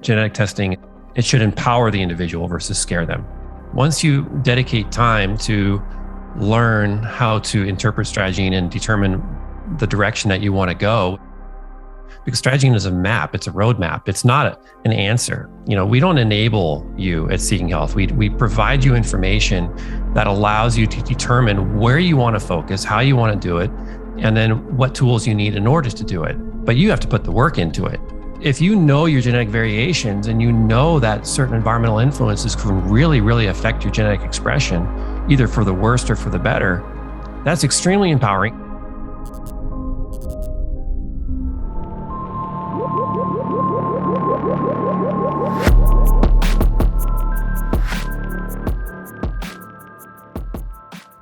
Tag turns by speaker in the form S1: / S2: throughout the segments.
S1: genetic testing, it should empower the individual versus scare them. Once you dedicate time to learn how to interpret strategy and determine the direction that you want to go, because strategy is a map, it's a roadmap, it's not an answer. We don't enable you at Seeking Health. We provide you information that allows you to determine where you want to focus, how you want to do it, and then what tools you need in order to do it. But you have to put the work into it. If you know your genetic variations and you know that certain environmental influences can really, really affect your genetic expression, either for the worst or for the better, that's extremely empowering.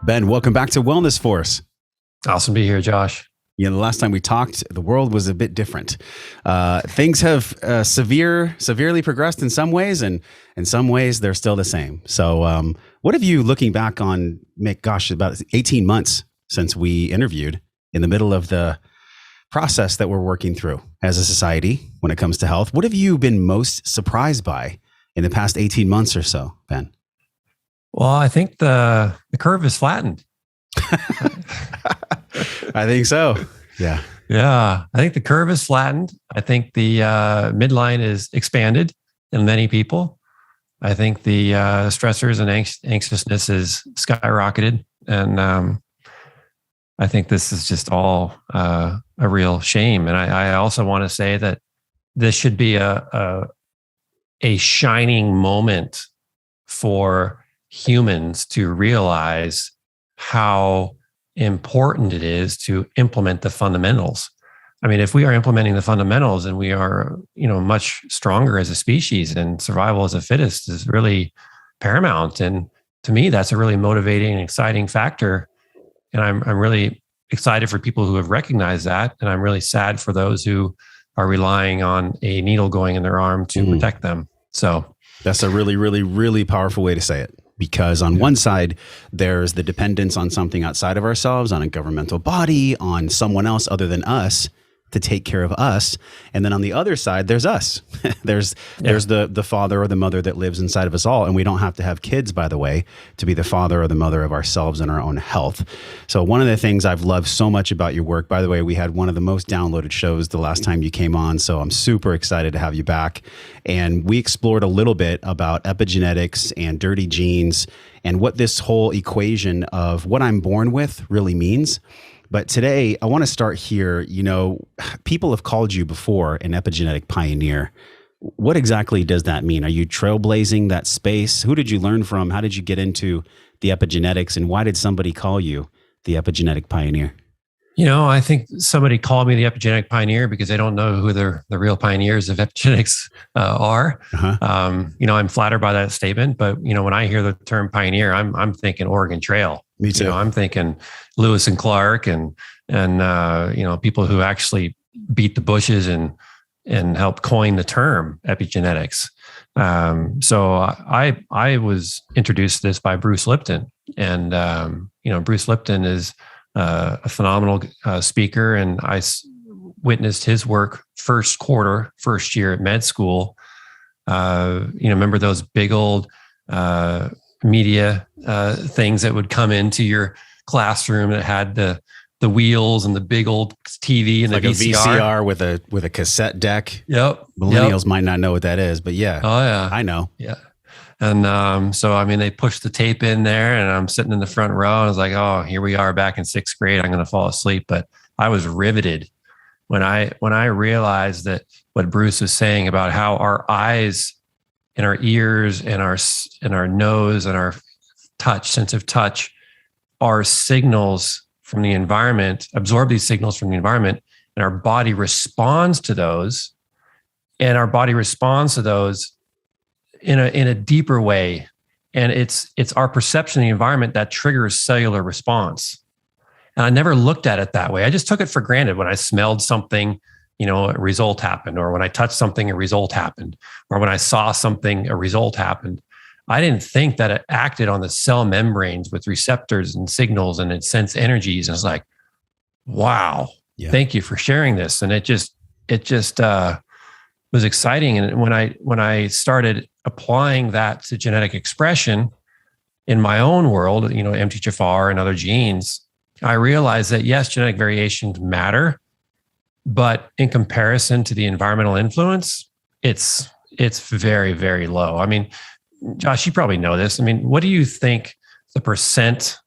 S2: Ben, welcome back to Wellness Force.
S1: Awesome to be here, Josh.
S2: The last time we talked, the world was a bit different. Things have severely progressed in some ways, and in some ways they're still the same. So what have you, looking back on, about 18 months since we interviewed, in the middle of the process that we're working through as a society when it comes to health, what have you been most surprised by in the past 18 months or so, Ben?
S1: Well, I think the curve is flattened.
S2: I think so. Yeah.
S1: Yeah. I think the curve is flattened. I think the midline is expanded in many people. I think the stressors and anxiousness is skyrocketed. And I think this is just all a real shame. And I also want to say that this should be a shining moment for humans to realize how important it is to implement the fundamentals. I mean, if we are implementing the fundamentals and we are, much stronger as a species, and survival as a fittest is really paramount. And to me, that's a really motivating and exciting factor. And I'm really excited for people who have recognized that. And I'm really sad for those who are relying on a needle going in their arm to protect them. So
S2: that's a really, really, really powerful way to say it. Because on one side, there's the dependence on something outside of ourselves, on a governmental body, on someone else other than us to take care of us. And then on the other side, there's us. there's the father or the mother that lives inside of us all. And we don't have to have kids, by the way, to be the father or the mother of ourselves and our own health. So one of the things I've loved so much about your work, by the way, we had one of the most downloaded shows the last time you came on. So I'm super excited to have you back. And we explored a little bit about epigenetics and dirty genes and what this whole equation of what I'm born with really means. But today, I want to start here. People have called you before an epigenetic pioneer. What exactly does that mean? Are you trailblazing that space? Who did you learn from? How did you get into the epigenetics? And why did somebody call you the epigenetic pioneer?
S1: I think somebody called me the epigenetic pioneer because they don't know who the real pioneers of epigenetics are. Uh-huh. I'm flattered by that statement, but when I hear the term pioneer, I'm thinking Oregon Trail.
S2: Me too.
S1: I'm thinking Lewis and Clark and people who actually beat the bushes and helped coin the term epigenetics. So I was introduced to this by Bruce Lipton, and Bruce Lipton is a phenomenal speaker, and I witnessed his work first year at med school. Remember those big old media things that would come into your classroom that had the wheels and the big old TV and
S2: like
S1: the VCR.
S2: A VCR with a cassette deck.
S1: Yep.
S2: Millennials might not know what that is, but yeah.
S1: Oh yeah.
S2: I know.
S1: Yeah. And so, they pushed the tape in there and I'm sitting in the front row and I was like, oh, here we are back in sixth grade. I'm going to fall asleep. But I was riveted when I realized that what Bruce was saying about how our eyes and our ears and our nose and our sense of touch are signals from the environment, absorb these signals from the environment, and our body responds to those. And our body responds to those in a deeper way. And it's our perception of the environment that triggers cellular response. And I never looked at it that way. I just took it for granted. When I smelled something, a result happened, or when I touched something, a result happened, or when I saw something, a result happened. I didn't think that it acted on the cell membranes with receptors and signals and it sensed energies. And it's like, wow, Thank you for sharing this. And it just was exciting. And when I started applying that to genetic expression in my own world, MTHFR and other genes, I realized that yes, genetic variations matter, but in comparison to the environmental influence, it's very, very low. I mean, Josh, you probably know this. I mean, what do you think the percent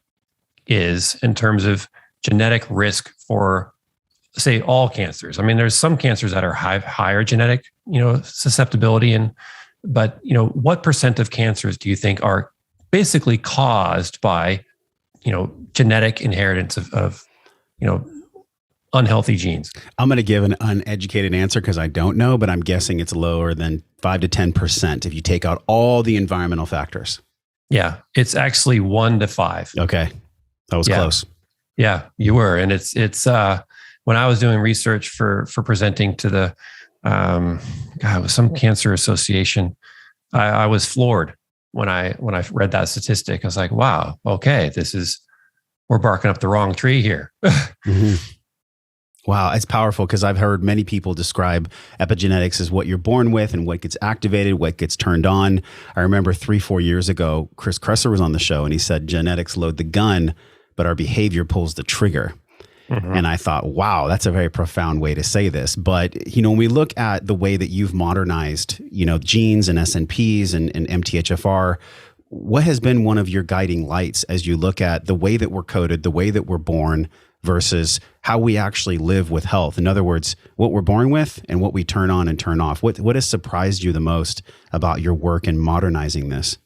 S1: is in terms of genetic risk for, say, all cancers? I mean, there's some cancers that are higher genetic, susceptibility, but what percent of cancers do you think are basically caused by, genetic inheritance of unhealthy genes?
S2: I'm going to give an uneducated answer because I don't know, but I'm guessing it's lower than 5 to 10% if you take out all the environmental factors.
S1: Yeah, it's actually 1 to 5.
S2: Okay, that was close.
S1: Yeah, you were, and it's when I was doing research for presenting to the it was some cancer association, I was floored when I read that statistic. I was like, wow, okay, we're barking up the wrong tree here.
S2: Mm-hmm. Wow, it's powerful because I've heard many people describe epigenetics as what you're born with and what gets activated, what gets turned on. I remember 3-4 years ago, Chris Kresser was on the show and he said, genetics load the gun, but our behavior pulls the trigger. Mm-hmm. And I thought, wow, that's a very profound way to say this. But, when we look at the way that you've modernized, genes and SNPs and MTHFR, what has been one of your guiding lights as you look at the way that we're coded, the way that we're born versus how we actually live with health? In other words, what we're born with and what we turn on and turn off. What has surprised you the most about your work in modernizing this?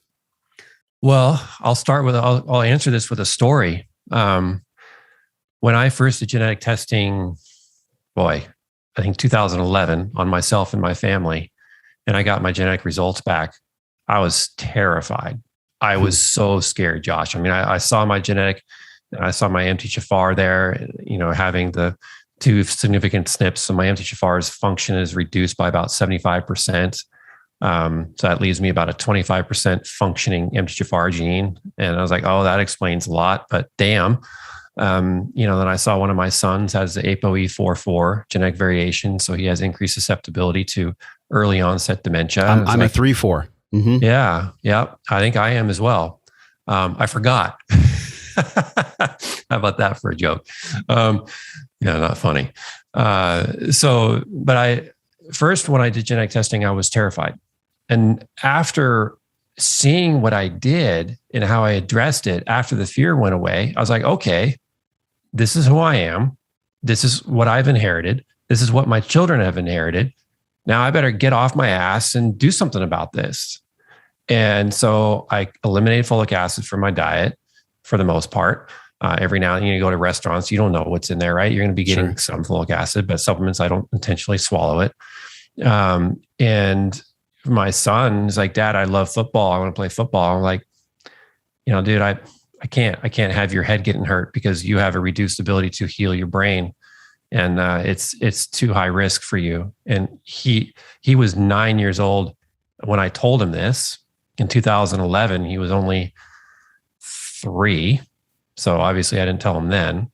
S1: Well, I'll answer this with a story. When I first did genetic testing, I think 2011 on myself and my family, and I got my genetic results back, I was terrified. I was so scared, Josh. I mean, I saw my genetic, I saw my MTHFR there, having the 2 significant SNPs. So my MTHFR's function is reduced by about 75%. So that leaves me about a 25% functioning MTHFR gene. And I was like, oh, that explains a lot, but damn. Then I saw one of my sons has the ApoE44 genetic variation. So he has increased susceptibility to early onset dementia.
S2: I'm like, a 3-4. Mm-hmm.
S1: Yeah. I think I am as well. I forgot. How about that for a joke? Not funny. But first, when I did genetic testing, I was terrified. And after seeing what I did and how I addressed it after the fear went away, I was like, okay, this is who I am. This is what I've inherited. This is what my children have inherited. Now I better get off my ass and do something about this. And so I eliminated folic acid from my diet for the most part. Every now and then you go to restaurants, you don't know what's in there, right? You're going to be getting some folic acid, but supplements, I don't intentionally swallow it. And my son is like, Dad, I love football. I want to play football. I'm like, dude, I can't have your head getting hurt because you have a reduced ability to heal your brain. And it's too high risk for you. And he was 9 years old when I told him this. In 2011, he was only 3. So obviously I didn't tell him then.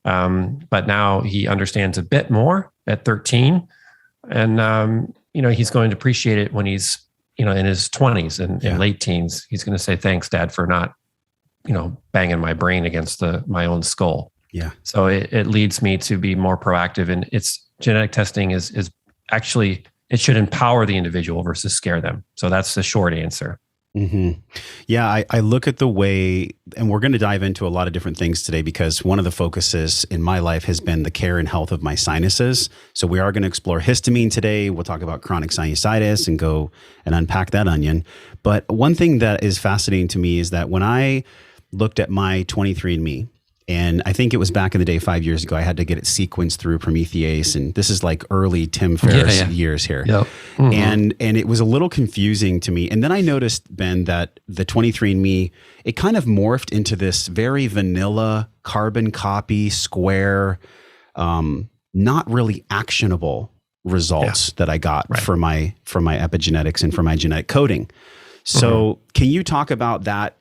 S1: But now he understands a bit more at 13. And, he's going to appreciate it when he's, in his 20s and late teens. He's going to say, thanks, Dad, for not, banging my brain against my own skull.
S2: Yeah. So
S1: it leads me to be more proactive. And genetic testing is actually, it should empower the individual versus scare them. So that's the short answer.
S2: Mm-hmm. Yeah, I look at the way, and we're going to dive into a lot of different things today because one of the focuses in my life has been the care and health of my sinuses. So we are going to explore histamine today. We'll talk about chronic sinusitis and go and unpack that onion. But one thing that is fascinating to me is that when I looked at my 23andMe, and I think it was back in the day, 5 years ago, I had to get it sequenced through Promethease. And this is like early Tim Ferriss years here.
S1: Yep. Mm-hmm.
S2: And it was a little confusing to me. And then I noticed, Ben, that the 23andMe, it kind of morphed into this very vanilla carbon copy, square, not really actionable results that I got for my epigenetics and for my genetic coding. So can you talk about that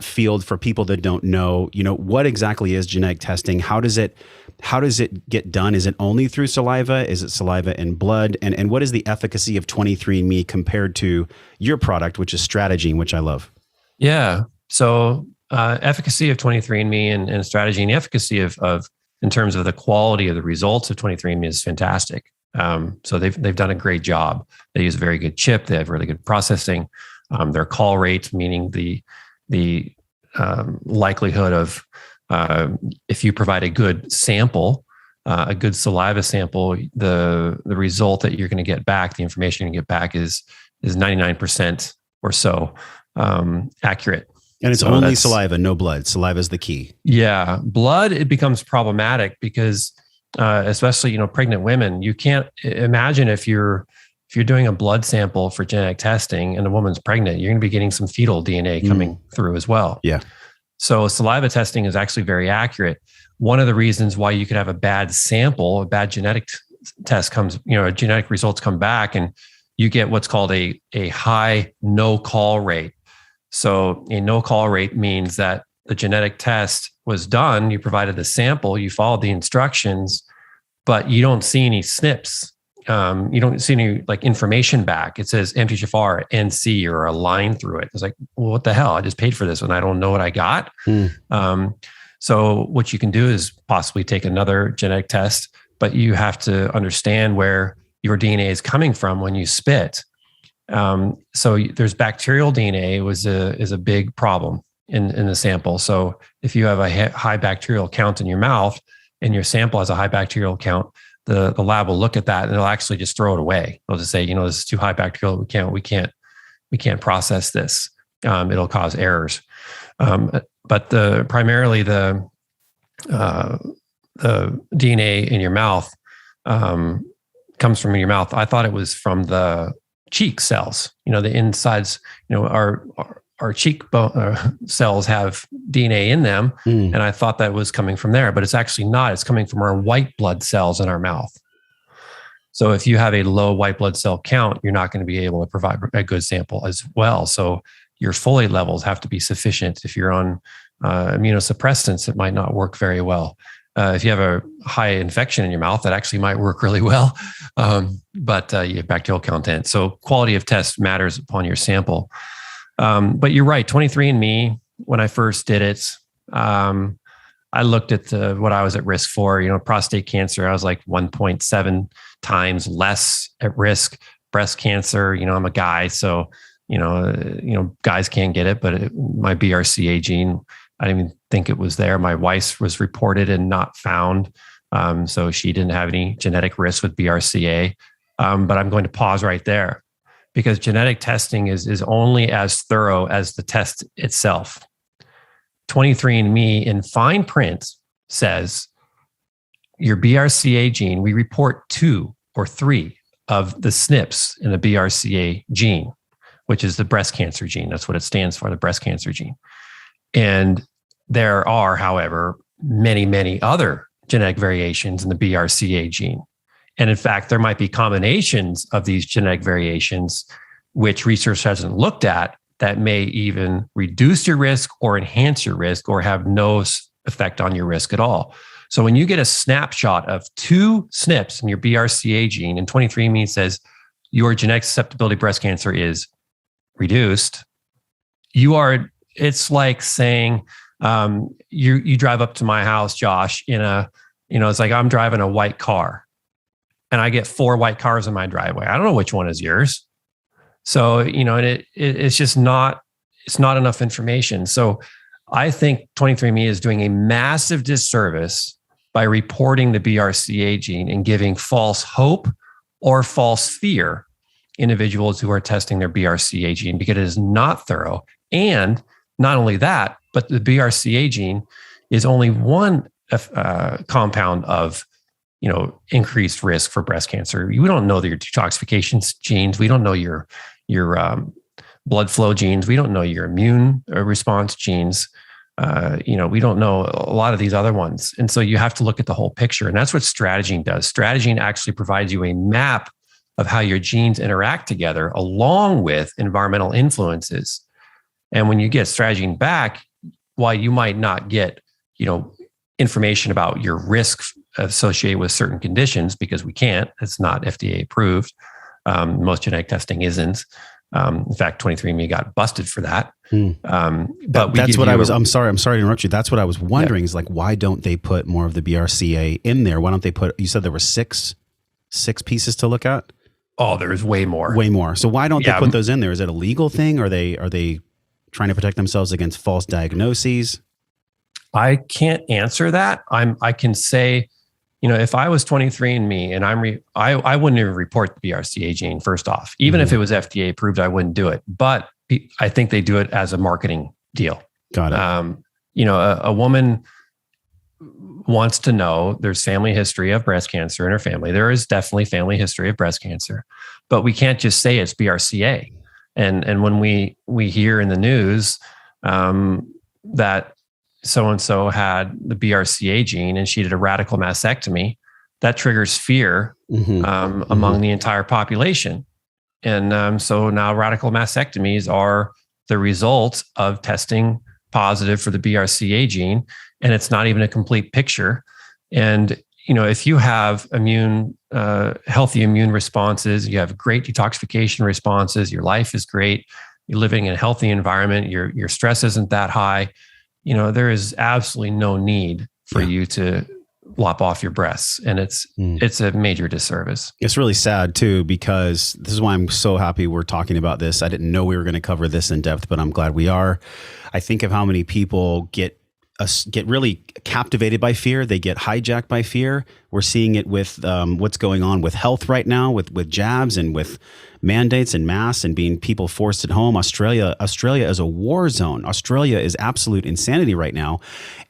S2: field for people that don't know, what exactly is genetic testing? How does it How does it get done? Is it only through saliva? Is it saliva and blood? And what is the efficacy of 23andMe compared to your product, which is Strategene, which I love?
S1: Yeah. So efficacy of 23andMe and Strategene, the efficacy of in terms of the quality of the results of 23andMe is fantastic. So they've done a great job. They use a very good chip. They have really good processing. Their call rate, meaning the likelihood of if you provide a good sample, a good saliva sample, the result that you're going to get back, the information you're going to get back is 99% or so accurate.
S2: And it's only saliva, no blood. Saliva is the key.
S1: Yeah, blood, it becomes problematic because especially pregnant women, you can't imagine if you're doing a blood sample for genetic testing and a woman's pregnant, you're going to be getting some fetal DNA coming through as well.
S2: Yeah.
S1: So saliva testing is actually very accurate. One of the reasons why you could have a bad sample, a bad genetic test comes, genetic results come back and you get what's called a high no call rate. So a no call rate means that the genetic test was done, you provided the sample, you followed the instructions, but you don't see any SNPs. You don't see any information back. It says MTHFR, NC, or a line through it. It's like, well, what the hell? I just paid for this and I don't know what I got. So what you can do is possibly take another genetic test, but you have to understand where your DNA is coming from when you spit. So there's bacterial DNA is a big problem in the sample. So if you have a high bacterial count in your mouth and your sample has a high bacterial count, the lab will look at that and they'll actually just throw it away. They'll just say, this is too high bacterial. We can't process this. It'll cause errors. But primarily the DNA in your mouth comes from your mouth. I thought it was from the cheek cells. The insides. Our cheekbone cells have DNA in them, and I thought that was coming from there, but it's actually not. It's coming from our white blood cells in our mouth. So if you have a low white blood cell count, you're not going to be able to provide a good sample as well. So your folate levels have to be sufficient. If you're on immunosuppressants, it might not work very well. If you have a high infection in your mouth, that actually might work really well, but you have bacterial content. So quality of test matters upon your sample. But you're right, 23andMe, when I first did it, I looked at what I was at risk for. Prostate cancer, I was like 1.7 times less at risk. Breast cancer, I'm a guy, so guys can't get it, but my BRCA gene, I didn't even think it was there. My wife was reported and not found, so she didn't have any genetic risk with BRCA. But I'm going to pause right there, because genetic testing is only as thorough as the test itself. 23andMe in fine print says your BRCA gene, we report 2 or 3 of the SNPs in the BRCA gene, which is the breast cancer gene. That's what it stands for, the breast cancer gene. And there are, however, many, many other genetic variations in the BRCA gene. And in fact, there might be combinations of these genetic variations, which research hasn't looked at, that may even reduce your risk or enhance your risk or have no effect on your risk at all. So when you get a snapshot of 2 SNPs in your BRCA gene and 23andMe says your genetic susceptibility to breast cancer is reduced, it's like saying you drive up to my house, Josh, it's like I'm driving a white car. And I get 4 white cars in my driveway. I don't know which one is yours. So, it's just it's not enough information. So I think 23andMe is doing a massive disservice by reporting the BRCA gene and giving false hope or false fear individuals who are testing their BRCA gene, because it is not thorough. And not only that, but the BRCA gene is only one compound of increased risk for breast cancer. We don't know your detoxification genes. We don't know your blood flow genes. We don't know your immune response genes. We don't know a lot of these other ones. And so you have to look at the whole picture. And that's what Strategene does. Strategene actually provides you a map of how your genes interact together along with environmental influences. And when you get Strategene back, while you might not get, information about your risk associate with certain conditions because we can't. It's not FDA approved. Most genetic testing isn't. In fact, 23andMe got busted for that.
S2: But that's what I'm sorry to interrupt you. That's what I was wondering is like, why don't they put more of the BRCA in there? Why don't they put, you said there were six pieces to look at?
S1: Oh, there's way more.
S2: Way more. So why don't they put those in there? Is it a legal thing? Are they trying to protect themselves against false diagnoses?
S1: I can't answer that. I can say, if I was 23andMe and I wouldn't even report the BRCA gene first off. Even if it was FDA approved, I wouldn't do it. But I think they do it as a marketing deal.
S2: Got it.
S1: A woman wants to know there's family history of breast cancer in her family. There is definitely family history of breast cancer, but we can't just say it's BRCA. And when we hear in the news that so-and-so had the BRCA gene and she did a radical mastectomy, that triggers fear among the entire population. And so now radical mastectomies are the result of testing positive for the BRCA gene, and it's not even a complete picture. And, if you have healthy immune responses, you have great detoxification responses, your life is great, you're living in a healthy environment, your stress isn't that high, there is absolutely no need for you to lop off your breasts. And it's a major disservice.
S2: It's really sad too, because this is why I'm so happy we're talking about this. I didn't know we were going to cover this in depth, but I'm glad we are. I think of how many people get really captivated by fear. They get hijacked by fear. We're seeing it with what's going on with health right now, with jabs and with mandates and masks and being people forced at home. Australia is a war zone. Australia is absolute insanity right now.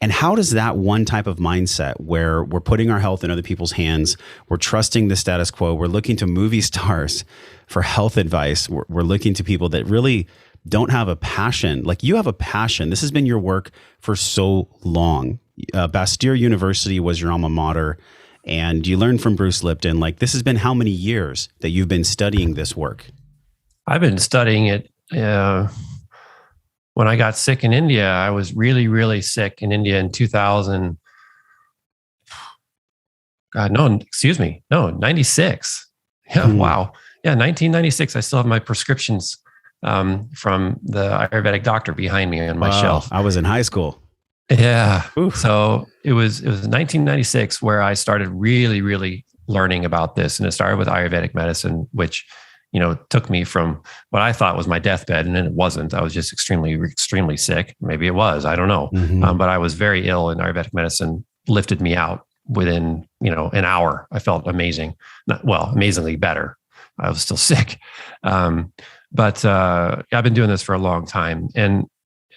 S2: And how does that one type of mindset where we're putting our health in other people's hands, we're trusting the status quo, we're looking to movie stars for health advice, we're looking to people that really don't have a passion. Like you have a passion. This has been your work for so long. Bastyr University was your alma mater, and you learned from Bruce Lipton. Like this has been how many years that you've been studying this work?
S1: I've been studying it. When I got sick in India, I was really, really sick in India in 2000. God, no, 96. Yeah, wow. Yeah, 1996. I still have my prescriptions from the Ayurvedic doctor behind me on my shelf.
S2: I was in high school.
S1: Yeah. Oof. So it was 1996 where I started really, really learning about this. And it started with Ayurvedic medicine, which, took me from what I thought was my deathbed. And then it wasn't. I was just extremely, extremely sick. Maybe it was, I don't know. But I was very ill, and Ayurvedic medicine lifted me out within, an hour. I felt amazing. Amazingly better. I was still sick. But I've been doing this for a long time, and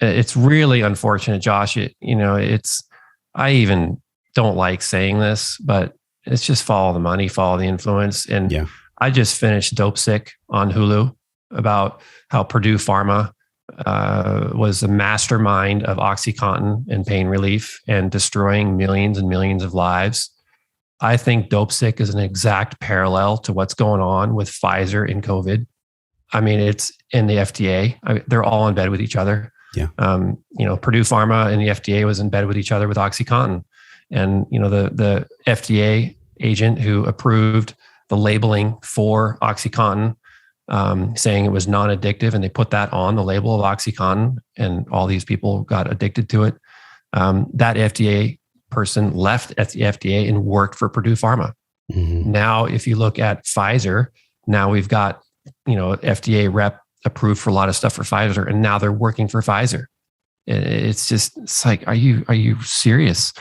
S1: it's really unfortunate, Josh. I even don't like saying this, but it's just follow the money, follow the influence. And I just finished Dope Sick on Hulu about how Purdue Pharma was a mastermind of OxyContin and pain relief and destroying millions and millions of lives. I think Dope Sick is an exact parallel to what's going on with Pfizer and COVID. I mean, it's in the FDA. They're all in bed with each other.
S2: Yeah.
S1: Purdue Pharma and the FDA was in bed with each other with OxyContin. And, the FDA agent who approved the labeling for OxyContin, saying it was non-addictive, and they put that on the label of OxyContin, and all these people got addicted to it. That FDA person left at the FDA and worked for Purdue Pharma. Now, if you look at Pfizer, now we've got FDA rep approved for a lot of stuff for Pfizer, and now they're working for Pfizer. It's like, are you serious?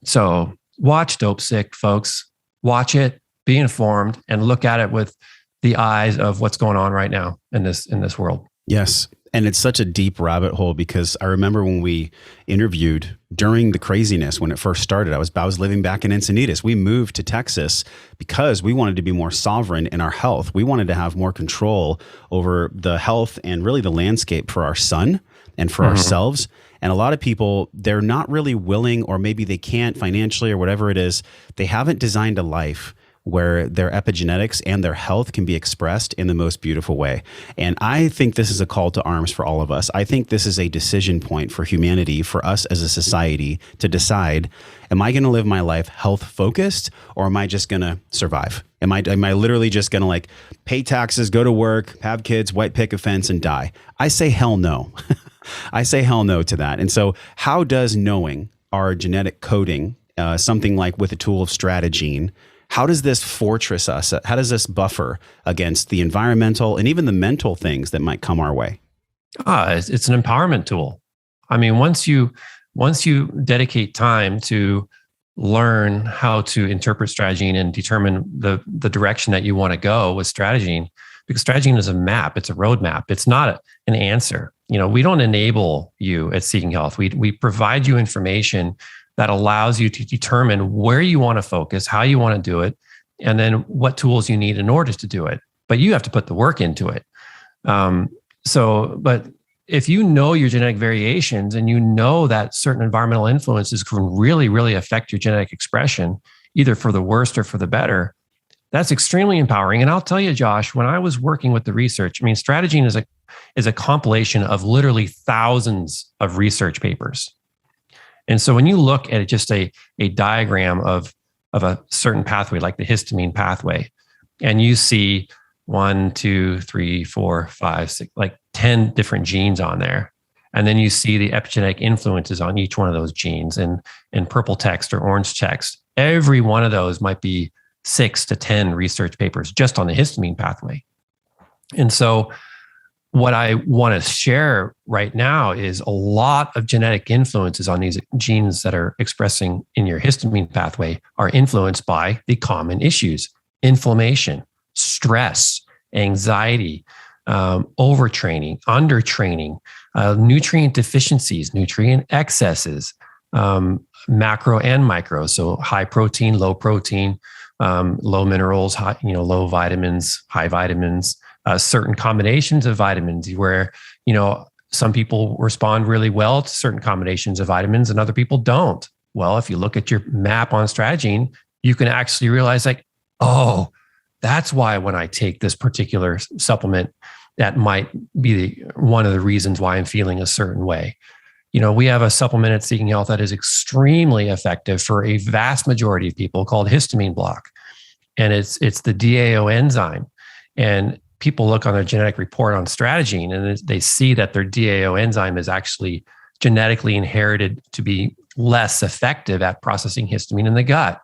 S1: So watch Dope Sick, folks. Watch it, be informed, and look at it with the eyes of what's going on right now in this world.
S2: Yes. And it's such a deep rabbit hole, because I remember when we interviewed during the craziness, when it first started, I was living back in Encinitas. We moved to Texas because we wanted to be more sovereign in our health. We wanted to have more control over the health and really the landscape for our son and for ourselves. And a lot of people, they're not really willing, or maybe they can't financially or whatever it is. They haven't designed a life where their epigenetics and their health can be expressed in the most beautiful way. And I think this is a call to arms for all of us. I think this is a decision point for humanity, for us as a society to decide, am I going to live my life health focused, or am I just going to survive? Am I literally just going to like pay taxes, go to work, have kids, white picket fence, and die? I say hell no. I say hell no to that. And so how does knowing our genetic coding, something like with a tool of Stratagene, how does this fortress us? How does this buffer against the environmental and even the mental things that might come our way?
S1: It's an empowerment tool. I mean, once you dedicate time to learn how to interpret Stratagene and determine the direction that you want to go with Stratagene, because Stratagene is a map, it's a roadmap. It's not an answer. We don't enable you at Seeking Health. We provide you information that allows you to determine where you want to focus, how you want to do it, and then what tools you need in order to do it. But you have to put the work into it. But if you know your genetic variations and you know that certain environmental influences can really, really affect your genetic expression, either for the worst or for the better, that's extremely empowering. And I'll tell you, Josh, when I was working with the research, I mean, Stratagene is a compilation of literally thousands of research papers. And so when you look at just a diagram of a certain pathway, like the histamine pathway, and you see 1, 2, 3, 4, 5, 6, like 10 different genes on there. And then you see the epigenetic influences on each one of those genes in purple text or orange text. Every one of those might be 6 to 10 research papers just on the histamine pathway. And so what I want to share right now is a lot of genetic influences on these genes that are expressing in your histamine pathway are influenced by the common issues: inflammation, stress, anxiety, overtraining, undertraining, nutrient deficiencies, nutrient excesses, macro and micro. So high protein, low protein, low minerals, low vitamins, high vitamins, certain combinations of vitamins where, some people respond really well to certain combinations of vitamins and other people don't. Well, if you look at your map on Stratagene, you can actually realize oh, that's why when I take this particular supplement, that might be one of the reasons why I'm feeling a certain way. We have a supplement at Seeking Health that is extremely effective for a vast majority of people called histamine block. And it's the DAO enzyme. And people look on their genetic report on Stratagene and they see that their DAO enzyme is actually genetically inherited to be less effective at processing histamine in the gut.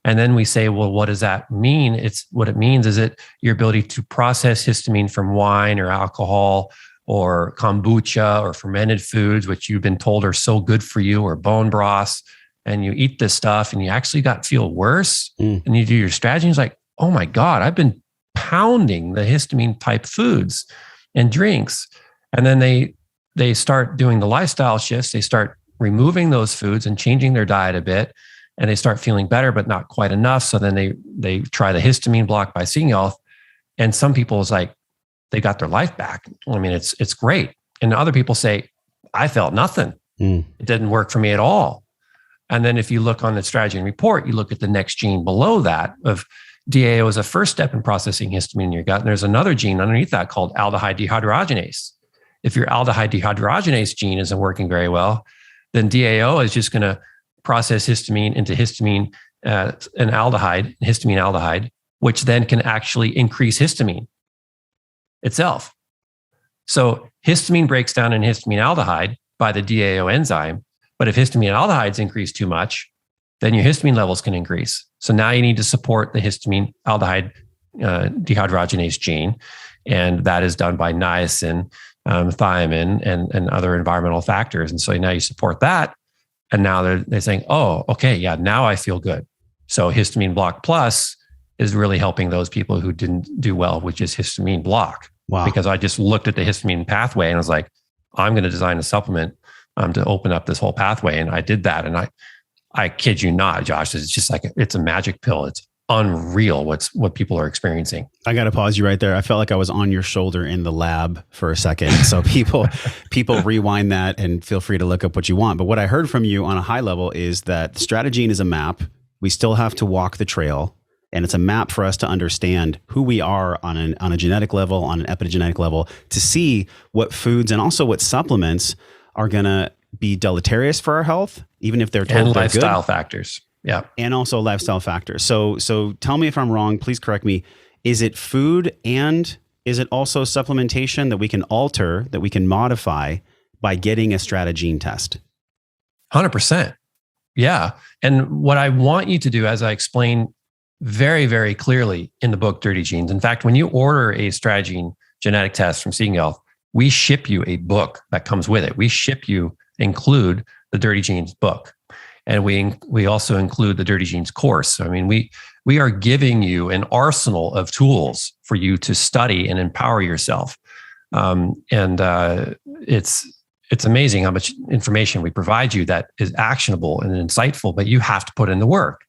S1: And then we say, well, what does that mean? What it means is your ability to process histamine from wine or alcohol or kombucha or fermented foods, which you've been told are so good for you, or bone broths, and you eat this stuff and you actually feel worse. And you do your Stratagene, it's like, oh my God, I've been pounding the histamine type foods and drinks. And then they start doing the lifestyle shifts. They start removing those foods and changing their diet a bit. And they start feeling better, but not quite enough. So then they try the histamine block by Seeking Health. And some people is like, they got their life back. I mean, it's great. And other people say, I felt nothing. It didn't work for me at all. And then if you look on the Stratagene report, you look at the next gene below that of DAO is a first step in processing histamine in your gut. And there's another gene underneath that called aldehyde dehydrogenase. If your aldehyde dehydrogenase gene isn't working very well, then DAO is just going to process histamine into histamine and histamine aldehyde, which then can actually increase histamine itself. So histamine breaks down in histamine aldehyde by the DAO enzyme. But if histamine aldehydes increase too much, then your histamine levels can increase. So now you need to support the histamine aldehyde dehydrogenase gene. And that is done by niacin, thiamine, and other environmental factors. And so now you support that. And now they're saying, oh, okay, yeah, now I feel good. So histamine block plus is really helping those people who didn't do well with just histamine block.
S2: Wow.
S1: Because I just looked at the histamine pathway and I was like, I'm going to design a supplement to open up this whole pathway. And I did that. And I kid you not, Josh, it's just like, it's a magic pill. It's unreal what people are experiencing. I
S2: got to pause you right there. I felt like I was on your shoulder in the lab for a second. So people rewind that and feel free to look up what you want. But what I heard from you on a high level is that Stratagene is a map. We still have to walk the trail. And it's a map for us to understand who we are on a genetic level, on an epigenetic level, to see what foods and also what supplements are going to be deleterious for our health, even if they're told
S1: and
S2: they're
S1: lifestyle
S2: good.
S1: factors. Yeah.
S2: And also lifestyle factors. So tell me if I'm wrong, please correct me. Is it food and is it also supplementation that we can alter, that we can modify by getting a strategene test?
S1: 100%. Yeah. And what I want you to do, as I explain very, very clearly in the book, Dirty Genes. In fact, when you order a strategene genetic test from Seeking Health, we ship you a book that comes with it. We include the Dirty Genes book. And we also include the Dirty Genes course. I mean, we are giving you an arsenal of tools for you to study and empower yourself. It's amazing how much information we provide you that is actionable and insightful, but you have to put in the work.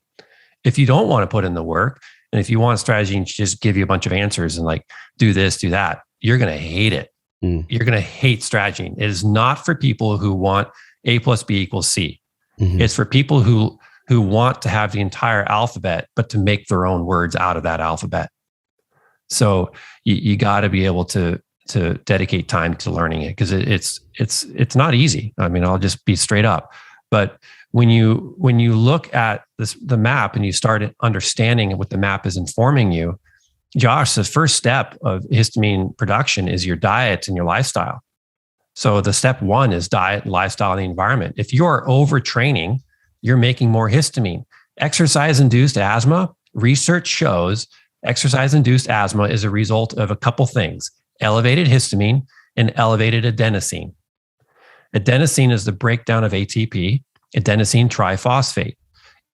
S1: If you don't want to put in the work, and if you want a strategy to just give you a bunch of answers and like, do this, do that, you're going to hate it. You're going to hate strategy. It is not for people who want A plus B equals C. It's for people who want to have the entire alphabet, but to make their own words out of that alphabet. So you got to be able to dedicate time to learning it, because it's not easy. I mean, I'll just be straight up. But when you look at the map and you start understanding what the map is informing you, Josh, the first step of histamine production is your diet and your lifestyle. So the step one is diet, lifestyle, and the environment. If you're overtraining, you're making more histamine. Exercise-induced asthma, research shows exercise-induced asthma is a result of a couple things: elevated histamine and elevated adenosine. Adenosine is the breakdown of ATP, adenosine triphosphate.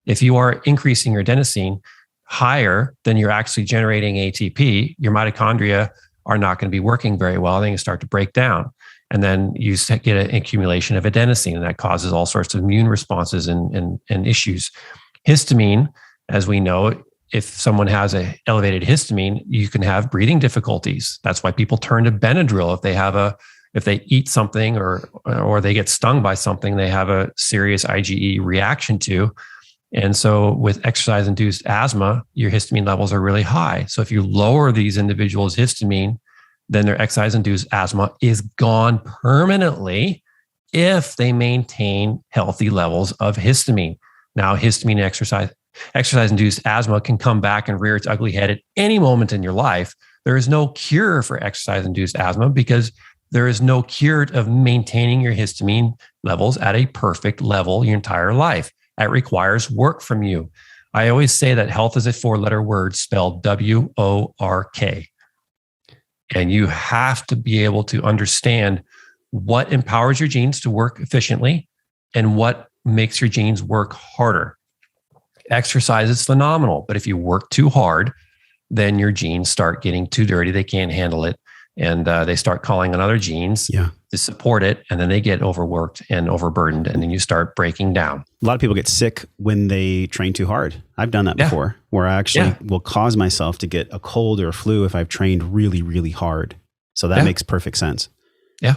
S1: If you are increasing your adenosine higher than you're actually generating ATP, your mitochondria are not going to be working very well. They can start to break down. And then you get an accumulation of adenosine, and that causes all sorts of immune responses and issues. Histamine, as we know, if someone has an elevated histamine, you can have breathing difficulties. That's why people turn to Benadryl if they eat something or they get stung by something they have a serious IgE reaction to. And so with exercise-induced asthma, your histamine levels are really high. So if you lower these individuals' histamine, then their exercise-induced asthma is gone permanently if they maintain healthy levels of histamine. Now, histamine exercise-induced asthma can come back and rear its ugly head at any moment in your life. There is no cure for exercise-induced asthma because there is no cure of maintaining your histamine levels at a perfect level your entire life. That requires work from you. I always say that health is a 4-letter word spelled WORK. And you have to be able to understand what empowers your genes to work efficiently and what makes your genes work harder. Exercise is phenomenal, but if you work too hard, then your genes start getting too dirty. They can't handle it. And they start calling on other genes to support it. And then they get overworked and overburdened. And then you start breaking down.
S2: A lot of people get sick when they train too hard. I've done that before, where I actually will cause myself to get a cold or a flu if I've trained really, really hard. So that makes perfect sense.
S1: Yeah.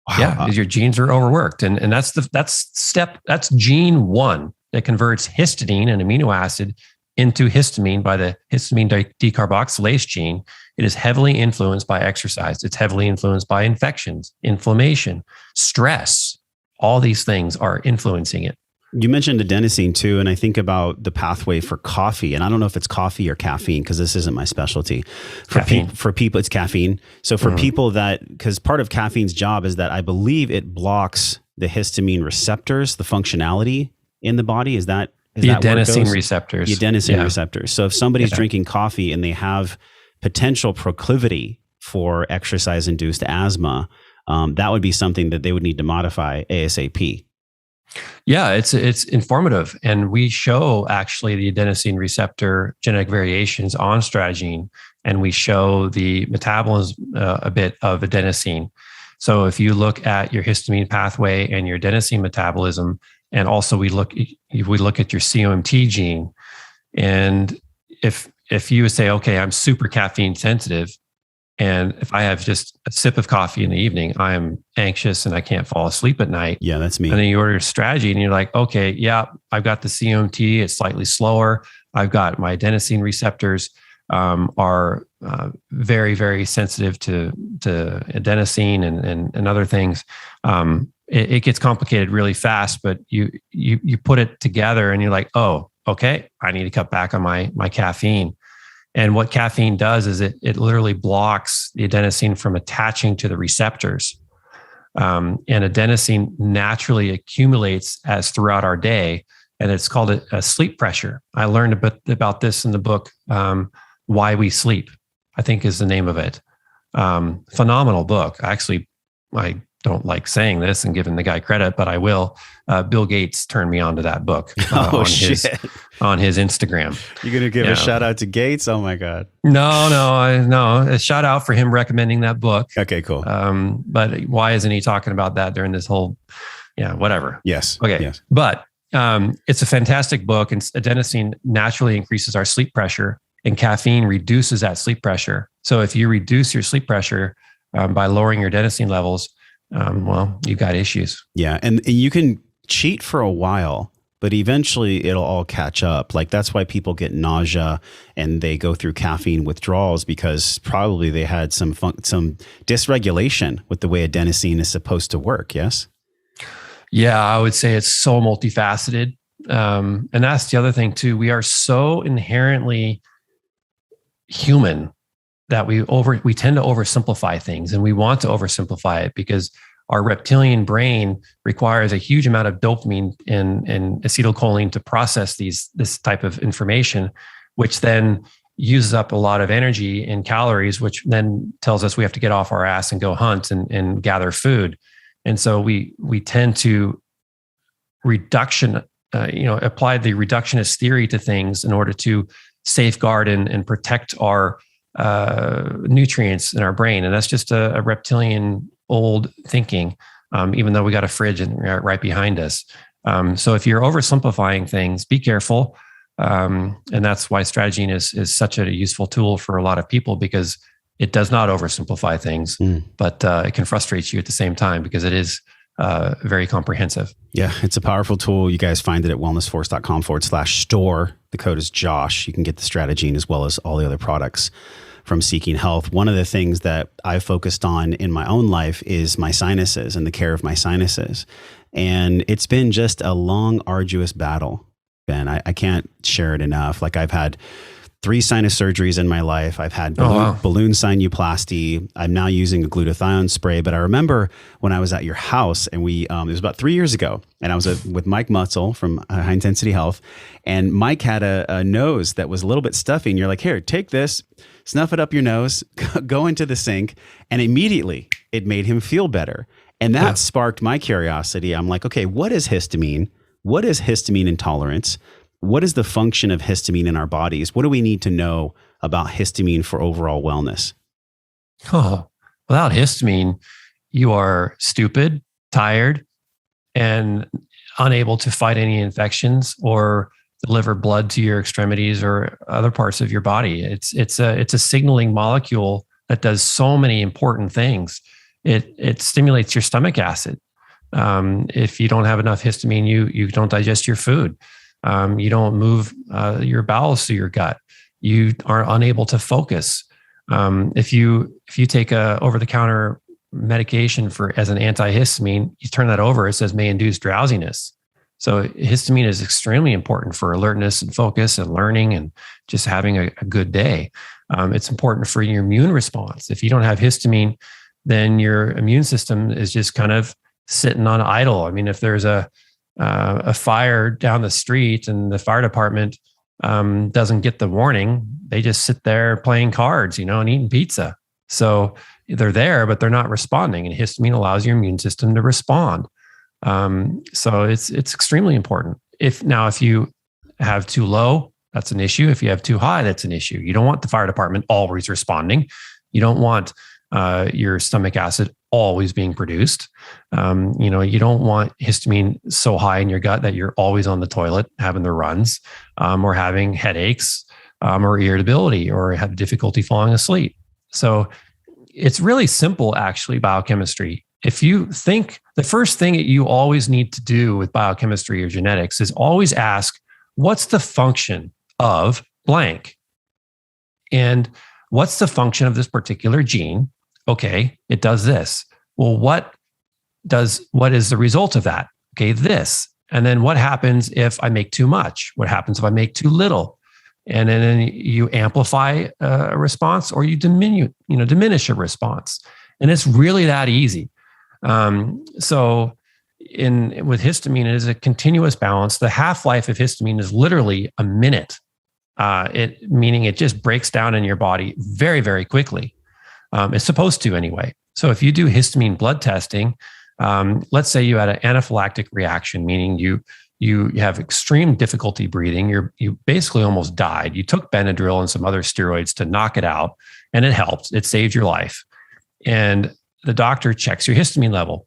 S1: Wow. Yeah. Because your genes are overworked. And that's gene 1 that converts histidine, an amino acid, into histamine by the histamine decarboxylase gene. It is heavily influenced by exercise. It's heavily influenced by infections, inflammation, stress. All these things are influencing it.
S2: You mentioned adenosine too, and I think about the pathway for coffee. And I don't know if it's coffee or caffeine, because this isn't my specialty. For people, it's caffeine. So for people because part of caffeine's job is that I believe it blocks the histamine receptors, the functionality in the body. Is that
S1: the adenosine receptors?
S2: The adenosine receptors. So if somebody's drinking coffee and they have potential proclivity for exercise-induced asthma, that would be something that they would need to modify ASAP.
S1: Yeah, it's informative. And we show actually the adenosine receptor genetic variations on strategene, and we show the metabolism a bit of adenosine. So if you look at your histamine pathway and your adenosine metabolism, and also we look at your COMT gene, and if you would say, okay, I'm super caffeine sensitive, and if I have just a sip of coffee in the evening, I'm anxious and I can't fall asleep at night.
S2: Yeah, that's me.
S1: And then you order a strategy and you're like, okay, yeah, I've got the COMT. It's slightly slower. I've got my adenosine receptors are very, very sensitive to adenosine and other things. It gets complicated really fast, but you put it together and you're like, oh, okay, I need to cut back on my caffeine. And what caffeine does is it literally blocks the adenosine from attaching to the receptors. And adenosine naturally accumulates as throughout our day, and it's called a sleep pressure. I learned a bit about this in the book, Why We Sleep, I think is the name of it. Phenomenal book. Actually, I don't like saying this and giving the guy credit, but I will. Bill Gates turned me on to that book on his Instagram.
S2: You're going to give a shout out to Gates? Oh my God.
S1: No. A shout out for him recommending that book.
S2: Okay, cool.
S1: But why isn't he talking about that during this whole, whatever.
S2: Yes.
S1: Okay.
S2: Yes.
S1: But it's a fantastic book, and adenosine naturally increases our sleep pressure, and caffeine reduces that sleep pressure. So if you reduce your sleep pressure by lowering your adenosine levels, you've got issues.
S2: Yeah. And you can cheat for a while, but eventually it'll all catch up. Like that's why people get nausea and they go through caffeine withdrawals, because probably they had some dysregulation with the way adenosine is supposed to work. Yes.
S1: Yeah, I would say it's so multifaceted. And that's the other thing too. We are so inherently human that we tend to oversimplify things, and we want to oversimplify it because our reptilian brain requires a huge amount of dopamine and acetylcholine to process this type of information, which then uses up a lot of energy and calories, which then tells us we have to get off our ass and go hunt and gather food. And so we tend to apply the reductionist theory to things in order to safeguard and protect our nutrients in our brain. And that's just a reptilian old thinking, even though we got a fridge right behind us. So if you're oversimplifying things, be careful. And that's why Strategene is such a useful tool for a lot of people, because it does not oversimplify things, but it can frustrate you at the same time because it is very comprehensive.
S2: Yeah, it's a powerful tool. You guys find it at wellnessforce.com/store. The code is Josh. You can get the Strategene as well as all the other products from Seeking Health. One of the things that I focused on in my own life is my sinuses and the care of my sinuses. And it's been just a long, arduous battle, Ben. I can't share it enough. Like I've had 3 sinus surgeries in my life. I've had balloon sinuplasty. I'm now using a glutathione spray. But I remember when I was at your house, and it was about 3 years ago, and I was with Mike Mutzel from High Intensity Health, and Mike had a nose that was a little bit stuffy, and you're like, here, take this, snuff it up your nose, go into the sink, and immediately it made him feel better. And that sparked my curiosity. I'm like, okay, what is histamine? What is histamine intolerance? What is the function of histamine in our bodies? What do we need to know about histamine for overall wellness?
S1: Oh, without histamine, you are stupid, tired, and unable to fight any infections or deliver blood to your extremities or other parts of your body. It's a signaling molecule that does so many important things. It stimulates your stomach acid. If you don't have enough histamine, you don't digest your food. You don't move your bowels through your gut. You are unable to focus. If you take a over-the-counter medication as an antihistamine, you turn that over, it says may induce drowsiness. So histamine is extremely important for alertness and focus and learning and just having a good day. It's important for your immune response. If you don't have histamine, then your immune system is just kind of sitting on idle. I mean, if there's a fire down the street and the fire department doesn't get the warning, they just sit there playing cards, and eating pizza. So they're there, but they're not responding. And histamine allows your immune system to respond. So it's extremely important. If you have too low, that's an issue. If you have too high, that's an issue. You don't want the fire department always responding. You don't want your stomach acid always being produced. You don't want histamine so high in your gut that you're always on the toilet having the runs, or having headaches, or irritability, or have difficulty falling asleep. So it's really simple, actually, biochemistry. If you think the first thing that you always need to do with biochemistry or genetics is always ask, what's the function of blank. And what's the function of this particular gene? Okay, it does this. Well, what is the result of that? Okay, this. And then what happens if I make too much? What happens if I make too little? And then you amplify a response, or you diminish a response. And it's really that easy. So with histamine, it is a continuous balance. The half-life of histamine is literally a minute. Meaning it just breaks down in your body very, very quickly. It's supposed to anyway. So if you do histamine blood testing, let's say you had an anaphylactic reaction, meaning you have extreme difficulty breathing. You basically almost died. You took Benadryl and some other steroids to knock it out, and it helped. It saved your life. And the doctor checks your histamine level.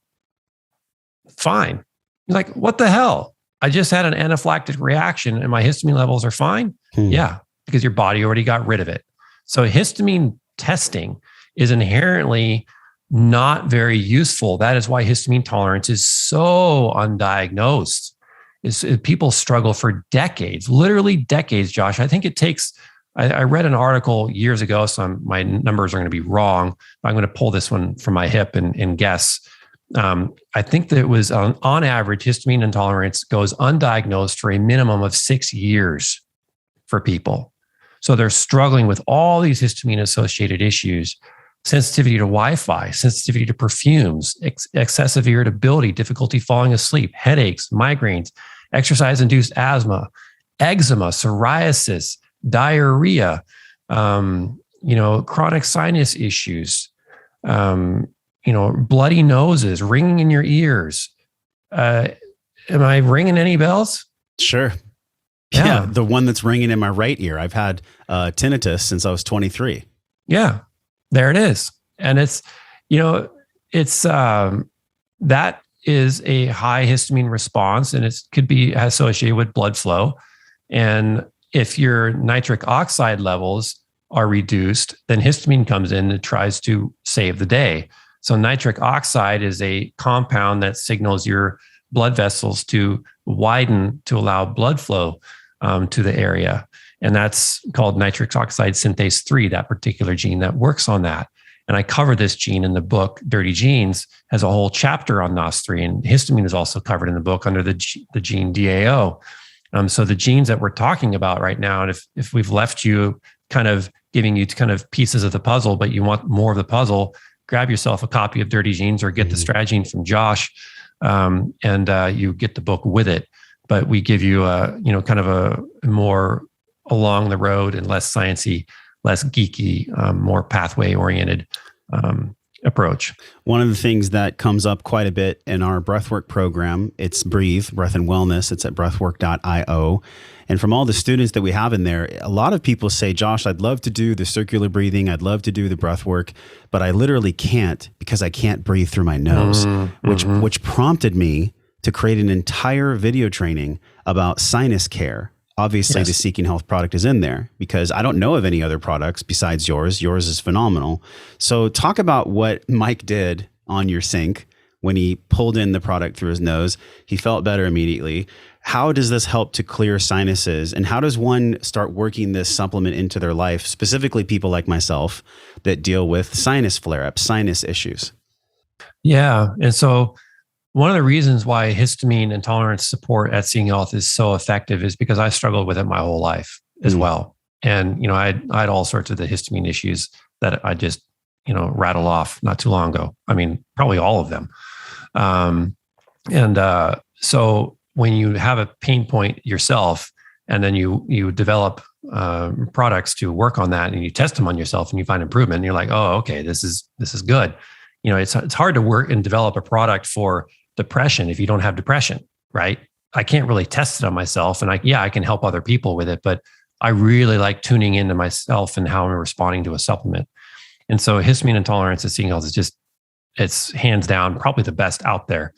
S1: Fine. He's like, what the hell? I just had an anaphylactic reaction and my histamine levels are fine. Yeah, because your body already got rid of it. So histamine testing is inherently not very useful. That is why histamine tolerance is so undiagnosed. People struggle for decades, literally decades, Josh. I think it takes, I read an article years ago, so my numbers are going to be wrong. I'm going to pull this one from my hip and guess. I think that it was on average, histamine intolerance goes undiagnosed for a minimum of 6 years for people. So they're struggling with all these histamine associated issues: sensitivity to Wi-Fi, sensitivity to perfumes, excessive irritability, difficulty falling asleep, headaches, migraines, exercise-induced asthma, eczema, psoriasis, diarrhea, chronic sinus issues, bloody noses, ringing in your ears. Am I ringing any bells?
S2: Sure. Yeah, the one that's ringing in my right ear. I've had tinnitus since I was 23.
S1: Yeah, there it is. And it's that is a high histamine response, and it could be associated with blood flow. And if your nitric oxide levels are reduced, then histamine comes in and tries to save the day. So nitric oxide is a compound that signals your blood vessels to widen to allow blood flow to the area. And that's called nitric oxide synthase 3, that particular gene that works on that. And I cover this gene in the book. Dirty Genes has a whole chapter on NOS3, and histamine is also covered in the book under the gene DAO. So the genes that we're talking about right now, and if we've left you kind of giving you kind of pieces of the puzzle, but you want more of the puzzle, grab yourself a copy of Dirty Genes or get the Stratagene from Josh, and you get the book with it. But we give you kind of a more along the road and less sciencey, less geeky, more pathway oriented approach.
S2: One of the things that comes up quite a bit in our breathwork program, it's Breathe, Breath and Wellness. It's at breathwork.io. And from all the students that we have in there, a lot of people say, Josh, I'd love to do the circular breathing. I'd love to do the breath work, but I literally can't because I can't breathe through my nose, which prompted me to create an entire video training about sinus care. Obviously, the Seeking Health product is in there because I don't know of any other products besides yours. Yours is phenomenal. So talk about what Mike did on your sink when he pulled in the product through his nose. He felt better immediately. How does this help to clear sinuses? And how does one start working this supplement into their life, specifically people like myself that deal with sinus flare-ups, sinus issues?
S1: Yeah. And so one of the reasons why histamine intolerance support at Seeking Health is so effective is because I struggled with it my whole life as well. And, I had all sorts of the histamine issues that I just, rattle off not too long ago. I mean, probably all of them. So when you have a pain point yourself, and then you develop products to work on that, and you test them on yourself, and you find improvement, and you're like, oh, okay, this is good. It's hard to work and develop a product for depression if you don't have depression, right? I can't really test it on myself, and I can help other people with it, but I really like tuning into myself and how I'm responding to a supplement. And so histamine intolerance at Seeking Health is it's hands down probably the best out there,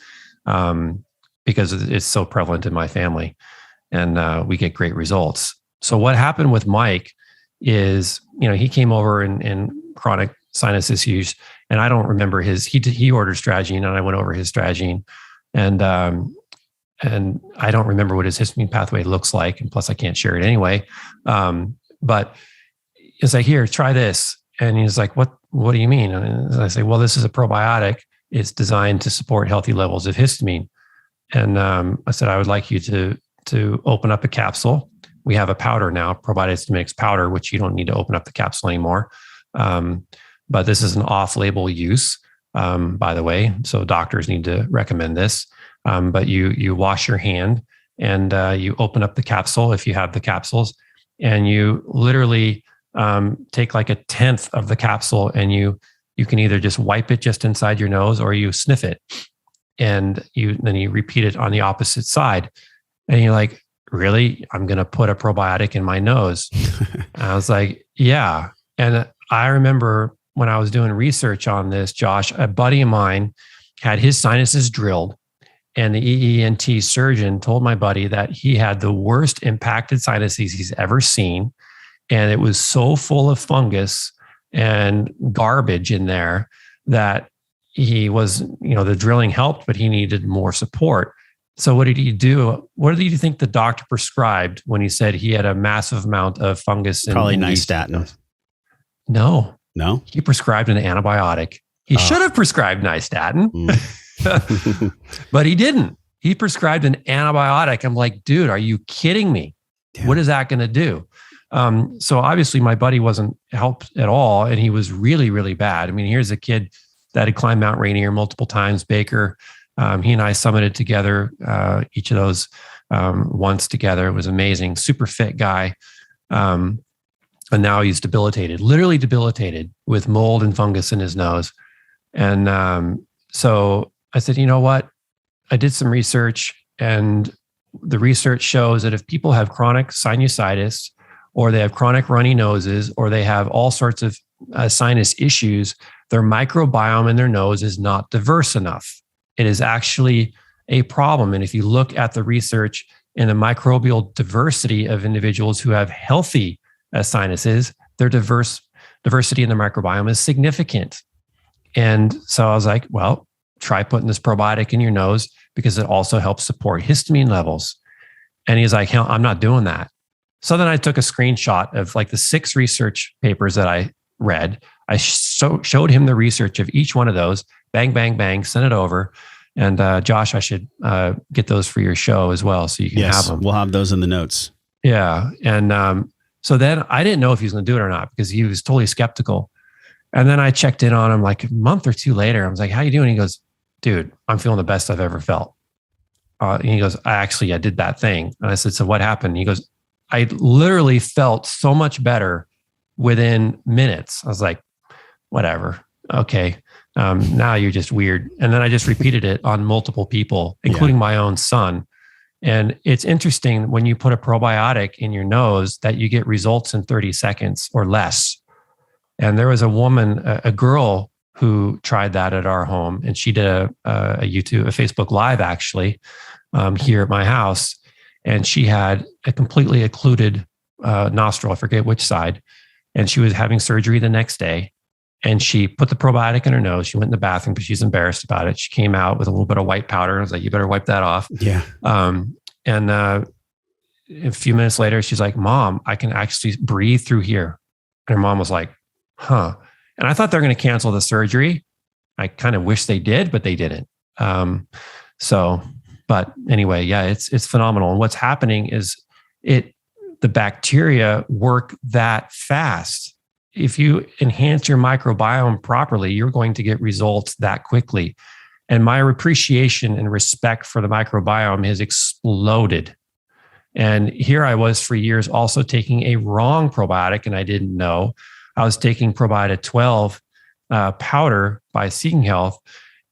S1: because it's so prevalent in my family, and we get great results. So what happened with Mike is, he came over in chronic sinus issues, and I don't remember he ordered Stratagene, and I went over his Stratagene, and and I don't remember what his histamine pathway looks like. And plus I can't share it anyway. But it's like, here, try this. And he's like, what do you mean? And I say, well, this is a probiotic. It's designed to support healthy levels of histamine. And I said, I would like you to open up a capsule. We have a powder now, probiotic histaminics powder, which you don't need to open up the capsule anymore. But this is an off-label use, by the way. So doctors need to recommend this. But you wash your hand and you open up the capsule if you have the capsules, and you literally take like 1/10 of the capsule, and you can either just wipe it just inside your nose or you sniff it, and then you repeat it on the opposite side. And you're like, really? I'm going to put a probiotic in my nose? And I was like, yeah. And I remember when I was doing research on this, Josh, a buddy of mine had his sinuses drilled, and the EENT surgeon told my buddy that he had the worst impacted sinuses he's ever seen. And it was so full of fungus and garbage in there that he was, the drilling helped, but he needed more support. So what did he do? What did you think the doctor prescribed when he said he had a massive amount of fungus?
S2: Probably nystatin.
S1: No.
S2: He
S1: prescribed an antibiotic. He should have prescribed nystatin, but he didn't. He prescribed an antibiotic. I'm like, dude, are you kidding me? Damn. What is that going to do? So obviously my buddy wasn't helped at all, and he was really, really bad. I mean, here's a kid that had climbed Mount Rainier multiple times, Baker. He and I summited together, each of those once together. It was amazing. Super fit guy. And now he's debilitated, literally debilitated, with mold and fungus in his nose. And so I said, you know what? I did some research, and the research shows that if people have chronic sinusitis, or they have chronic runny noses, or they have all sorts of sinus issues, their microbiome in their nose is not diverse enough. It is actually a problem. And if you look at the research in the microbial diversity of individuals who have healthy sinuses, their diversity in the microbiome is significant. And so I was like, well, try putting this probiotic in your nose, because it also helps support histamine levels. And he's like, hell, I'm not doing that. So then I took a screenshot of like the 6 research papers that I read. I showed him the research of each one of those, bang, bang, bang, sent it over. And Josh, I should get those for your show as well, so you can have them.
S2: We'll have those in the notes.
S1: Yeah. And so then I didn't know if he was going to do it or not, because he was totally skeptical. And then I checked in on him like a month or 2 later. I was like, how you doing? He goes, dude, I'm feeling the best I've ever felt. And he goes, I did that thing. And I said, so what happened? He goes, I literally felt so much better within minutes. I was like, whatever. Okay. Now you're just weird. And then I just repeated it on multiple people, including my own son. And it's interesting when you put a probiotic in your nose that you get results in 30 seconds or less. And there was a woman, a girl who tried that at our home, and she did a Facebook Live actually here at my house. And she had a completely occluded nostril, I forget which side. And she was having surgery the next day. And she put the probiotic in her nose. She went in the bathroom because she's embarrassed about it. She came out with a little bit of white powder. I was like, you better wipe that off.
S2: Yeah.
S1: And a few minutes later, she's like, Mom, I can actually breathe through here. And her mom was like, huh. And I thought they're going to cancel the surgery. I kind of wish they did, but they didn't. But anyway, yeah, it's phenomenal. And what's happening is the bacteria work that fast. If you enhance your microbiome properly, you're going to get results that quickly. And my appreciation and respect for the microbiome has exploded. And here I was for years also taking a wrong probiotic, and I didn't know. I was taking probiotic 12 powder by Seeking Health,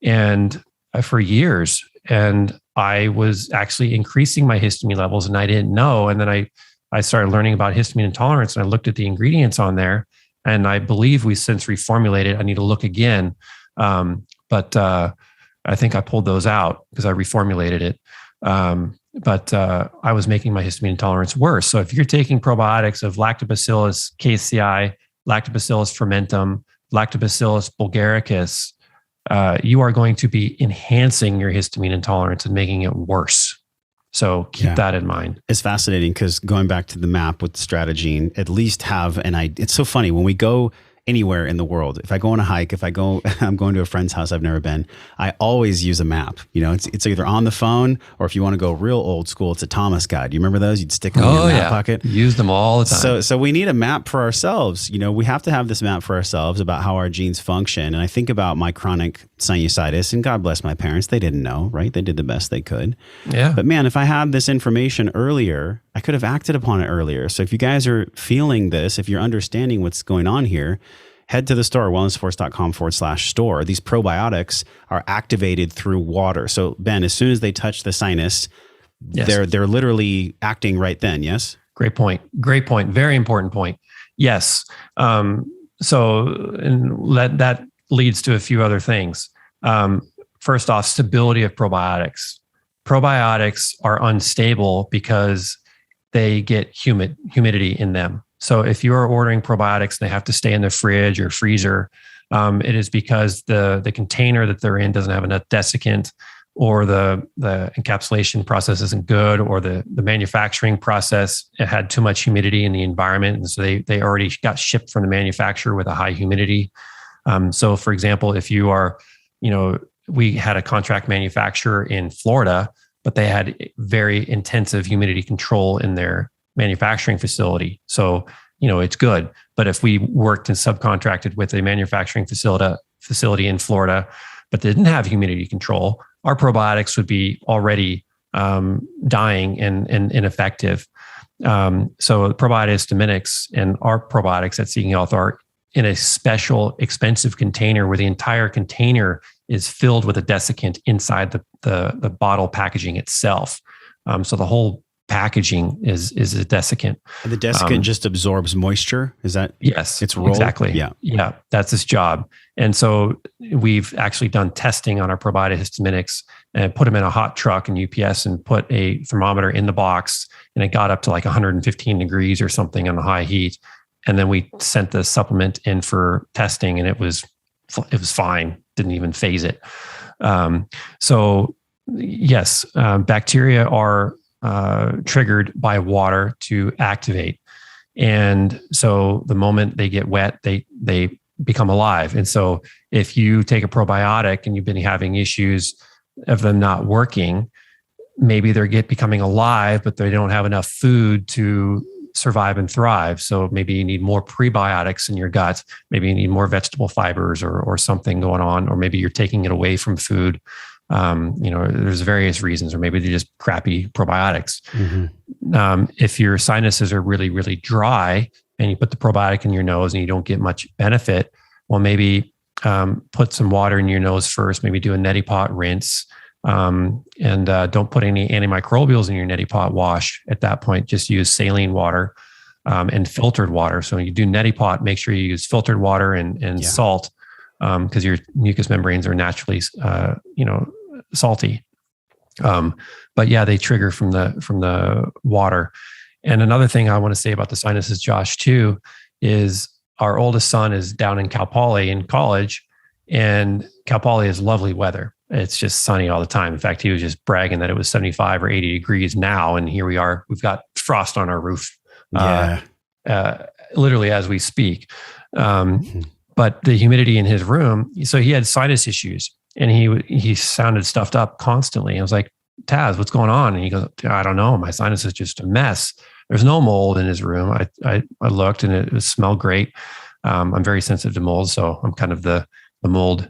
S1: and for years. And I was actually increasing my histamine levels, and I didn't know. And then I started learning about histamine intolerance, and I looked at the ingredients on there, and I believe we since reformulated. I need to look again. But I think I pulled those out because I reformulated it. But I was making my histamine intolerance worse. So if you're taking probiotics of Lactobacillus casei, Lactobacillus fermentum, Lactobacillus bulgaricus, you are going to be enhancing your histamine intolerance and making it worse. So keep that in mind.
S2: It's fascinating because going back to the map with strategy, at least have an idea. It's so funny when we go anywhere in the world. If I go on a hike, I'm going to a friend's house I've never been, I always use a map. You know, it's either on the phone, or if you want to go real old school, it's a Thomas guide. You remember those? You'd stick them in your map pocket.
S1: Use them all the time.
S2: So we need a map for ourselves. You know, we have to have this map for ourselves about how our genes function. And I think about my chronic sinusitis, and God bless my parents. They didn't know, right? They did the best they could.
S1: Yeah.
S2: But man, if I had this information earlier, I could have acted upon it earlier. So if you guys are feeling this, if you're understanding what's going on here, head to the store, wellnessforce.com/store. These probiotics are activated through water. So Ben, as soon as they touch the sinus, they're literally acting right then. Yes.
S1: Great point. Very important point. Yes. That leads to a few other things. First off, stability of probiotics. Probiotics are unstable because they get humidity in them. So if you are ordering probiotics and they have to stay in the fridge or freezer, it is because the container that they're in doesn't have enough desiccant, or the encapsulation process isn't good, or the manufacturing process, it had too much humidity in the environment. And so they already got shipped from the manufacturer with a high humidity. So for example, if you are, we had a contract manufacturer in Florida, but they had very intensive humidity control in their manufacturing facility. So, it's good. But if we worked and subcontracted with a manufacturing facility in Florida, but they didn't have humidity control, our probiotics would be already dying and ineffective. So probiotic Histaminics and our probiotics at Seeking Health are in a special expensive container where the entire container is filled with a desiccant inside the bottle packaging itself. So the whole packaging is a desiccant.
S2: And the desiccant just absorbs moisture. Is that?
S1: Yes,
S2: it's rolled?
S1: Exactly. Yeah, that's its job. And so we've actually done testing on our probiotic Histaminics and put them in a hot truck in UPS and put a thermometer in the box, and it got up to like 115 degrees or something on the high heat. And then we sent the supplement in for testing, and it was fine. Didn't even phase it. So yes, bacteria are triggered by water to activate. And so the moment they get wet, they become alive. And so if you take a probiotic and you've been having issues of them not working, maybe they're becoming alive, but they don't have enough food to survive and thrive. So maybe you need more prebiotics in your gut. Maybe you need more vegetable fibers or something going on, or maybe you're taking it away from food. There's various reasons, or maybe they're just crappy probiotics. Mm-hmm. If your sinuses are really, really dry and you put the probiotic in your nose and you don't get much benefit, well, maybe put some water in your nose first, maybe do a neti pot rinse, and don't put any antimicrobials in your neti pot wash at that point. Just use saline water and filtered water. So when you do neti pot, make sure you use filtered water and salt, because your mucous membranes are naturally, salty. But yeah, they trigger from the water. And another thing I want to say about the sinuses, Josh, too, is our oldest son is down in Cal Poly in college, and Cal Poly is lovely weather. It's just sunny all the time. In fact, he was just bragging that it was 75 or 80 degrees now. And here we are, we've got frost on our roof, literally as we speak. But the humidity in his room, so he had sinus issues, and he sounded stuffed up constantly. I was like, Taz, what's going on? And he goes, I don't know. My sinus is just a mess. There's no mold in his room. I looked, and it smelled great. I'm very sensitive to mold, so I'm kind of the mold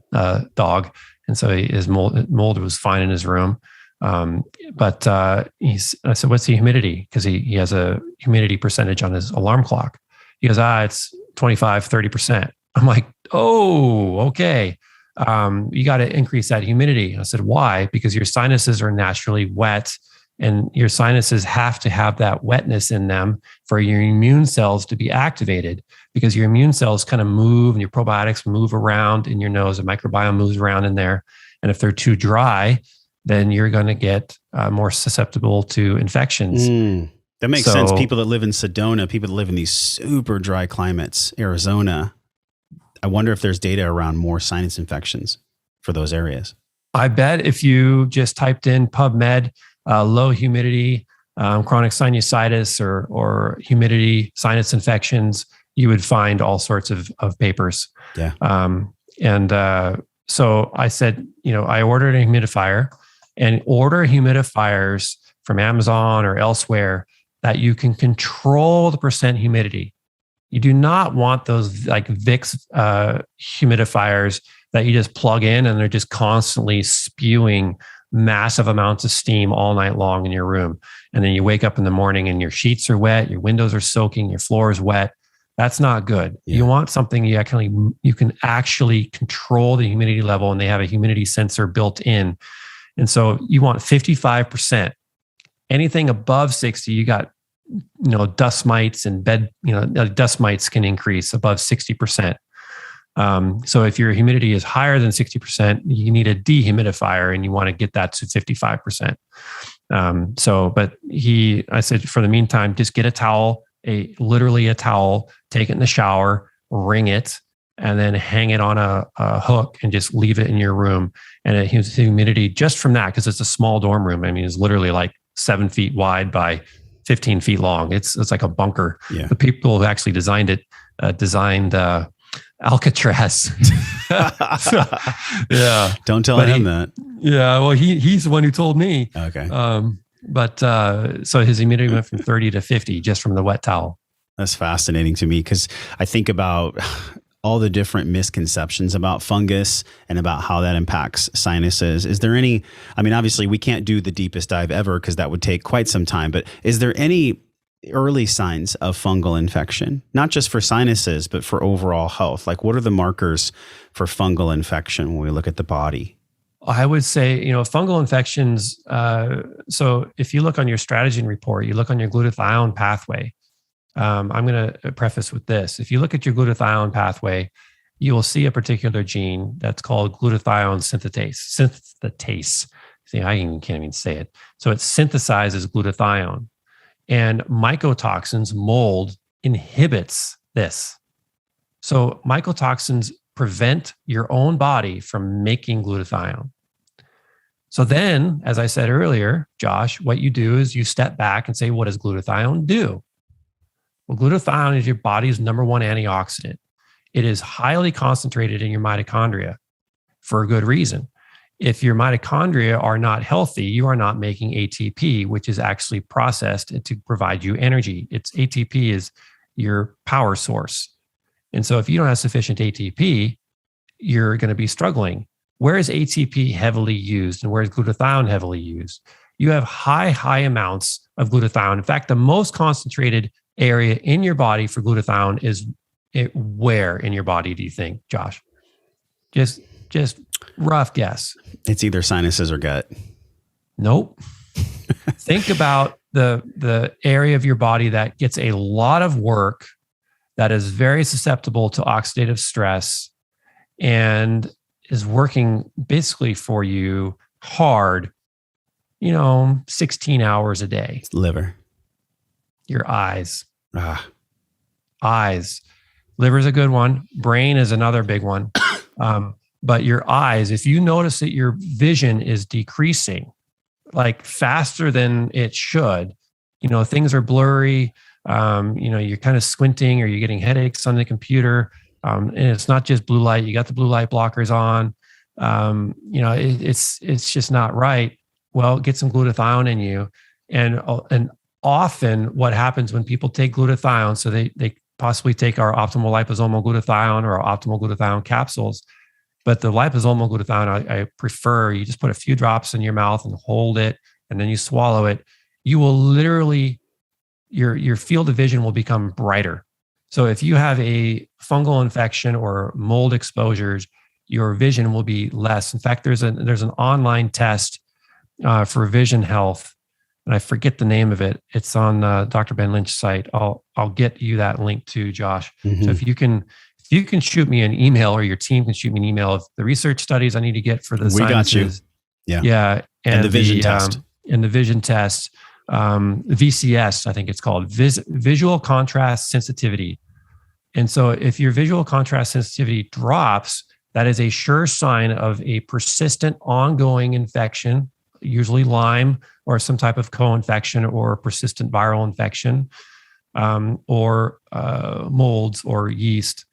S1: dog. And so his mold was fine in his room. But I said, what's the humidity? Because he has a humidity percentage on his alarm clock. He goes, it's 25, 30%. I'm like, oh, okay. You got to increase that humidity. I said, why? Because your sinuses are naturally wet, and your sinuses have to have that wetness in them for your immune cells to be activated, because your immune cells kind of move and your probiotics move around in your nose. The microbiome moves around in there. And if they're too dry, then you're going to get more susceptible to infections.
S2: That makes sense. People that live in Sedona, people that live in these super dry climates, Arizona, I wonder if there's data around more sinus infections for those areas.
S1: I bet if you just typed in PubMed, low humidity, chronic sinusitis, or humidity, sinus infections, you would find all sorts of papers.
S2: Yeah.
S1: So I said, I ordered a humidifier, and order humidifiers from Amazon or elsewhere that you can control the percent humidity. You do not want those like Vicks humidifiers that you just plug in and they're just constantly spewing massive amounts of steam all night long in your room. And then you wake up in the morning and your sheets are wet, your windows are soaking, your floor is wet. That's not good. Yeah. You want something you can actually control the humidity level, and they have a humidity sensor built in. And so you want 55%. Anything above 60, you got, dust mites and dust mites can increase above 60%. So if your humidity is higher than 60%, you need a dehumidifier, and you want to get that to 55%. I said, for the meantime, just get a towel, literally a towel, take it in the shower, wring it, and then hang it on a hook and just leave it in your room. And it has humidity just from that, because it's a small dorm room. I mean, it's literally like 7 feet wide by 15 feet long. It's like a bunker. Yeah. The people who actually designed it designed Alcatraz. Yeah.
S2: Don't tell him that.
S1: Yeah. Well, he's the one who told me.
S2: Okay.
S1: So his humidity went from 30 to 50 just from the wet towel.
S2: That's fascinating to me, because I think about all the different misconceptions about fungus and about how that impacts sinuses. Is there any, obviously we can't do the deepest dive ever because that would take quite some time, but is there any early signs of fungal infection, not just for sinuses, but for overall health? Like, what are the markers for fungal infection when we look at the body?
S1: I would say, fungal infections. So if you look on your strategy report, you look on your glutathione pathway. I'm going to preface with this. If you look at your glutathione pathway, you will see a particular gene that's called glutathione synthetase. See, I can't even say it. So it synthesizes glutathione. And mycotoxins, mold, inhibits this. So mycotoxins prevent your own body from making glutathione. So then, as I said earlier, Josh, what you do is you step back and say, what does glutathione do? Well, glutathione is your body's number one antioxidant. It is highly concentrated in your mitochondria for a good reason. If your mitochondria are not healthy, you are not making ATP, which is actually processed to provide you energy. ATP is your power source. And so if you don't have sufficient ATP, you're going to be struggling. Where is ATP heavily used and where is glutathione heavily used? You have high amounts of glutathione. In fact, the most concentrated area in your body for glutathione is where in your body do you think, Josh? Just rough guess.
S2: It's either sinuses or gut.
S1: Nope. Think about the area of your body that gets a lot of work, that is very susceptible to oxidative stress, and is working basically for you hard, 16 hours a day.
S2: Liver.
S1: Your eyes. Eyes. Liver's a good one. Brain is another big one. But your eyes, if you notice that your vision is decreasing, like faster than it should, things are blurry, you're kind of squinting, or you're getting headaches on the computer, and it's not just blue light, you got the blue light blockers on, it's just not right. Well, get some glutathione in you. And often what happens when people take glutathione, so they possibly take our optimal liposomal glutathione or our optimal glutathione capsules, but the liposomal glutathione, I prefer you just put a few drops in your mouth and hold it, and then you swallow it. You will literally, your field of vision will become brighter. So if you have a fungal infection or mold exposures, your vision will be less. In fact, there's an online test for vision health, and I forget the name of it. It's on Dr. Ben Lynch's site. I'll get you that link too, Josh. Mm-hmm. So if you can shoot me an email, or your team can shoot me an email of the research studies I need to get for the sciences.
S2: We got you.
S1: Yeah.
S2: And the vision test.
S1: And the vision test. VCS, I think it's called, visual contrast sensitivity. And so if your visual contrast sensitivity drops, that is a sure sign of a persistent ongoing infection usually Lyme or some type of co-infection or persistent viral infection, or molds or yeast,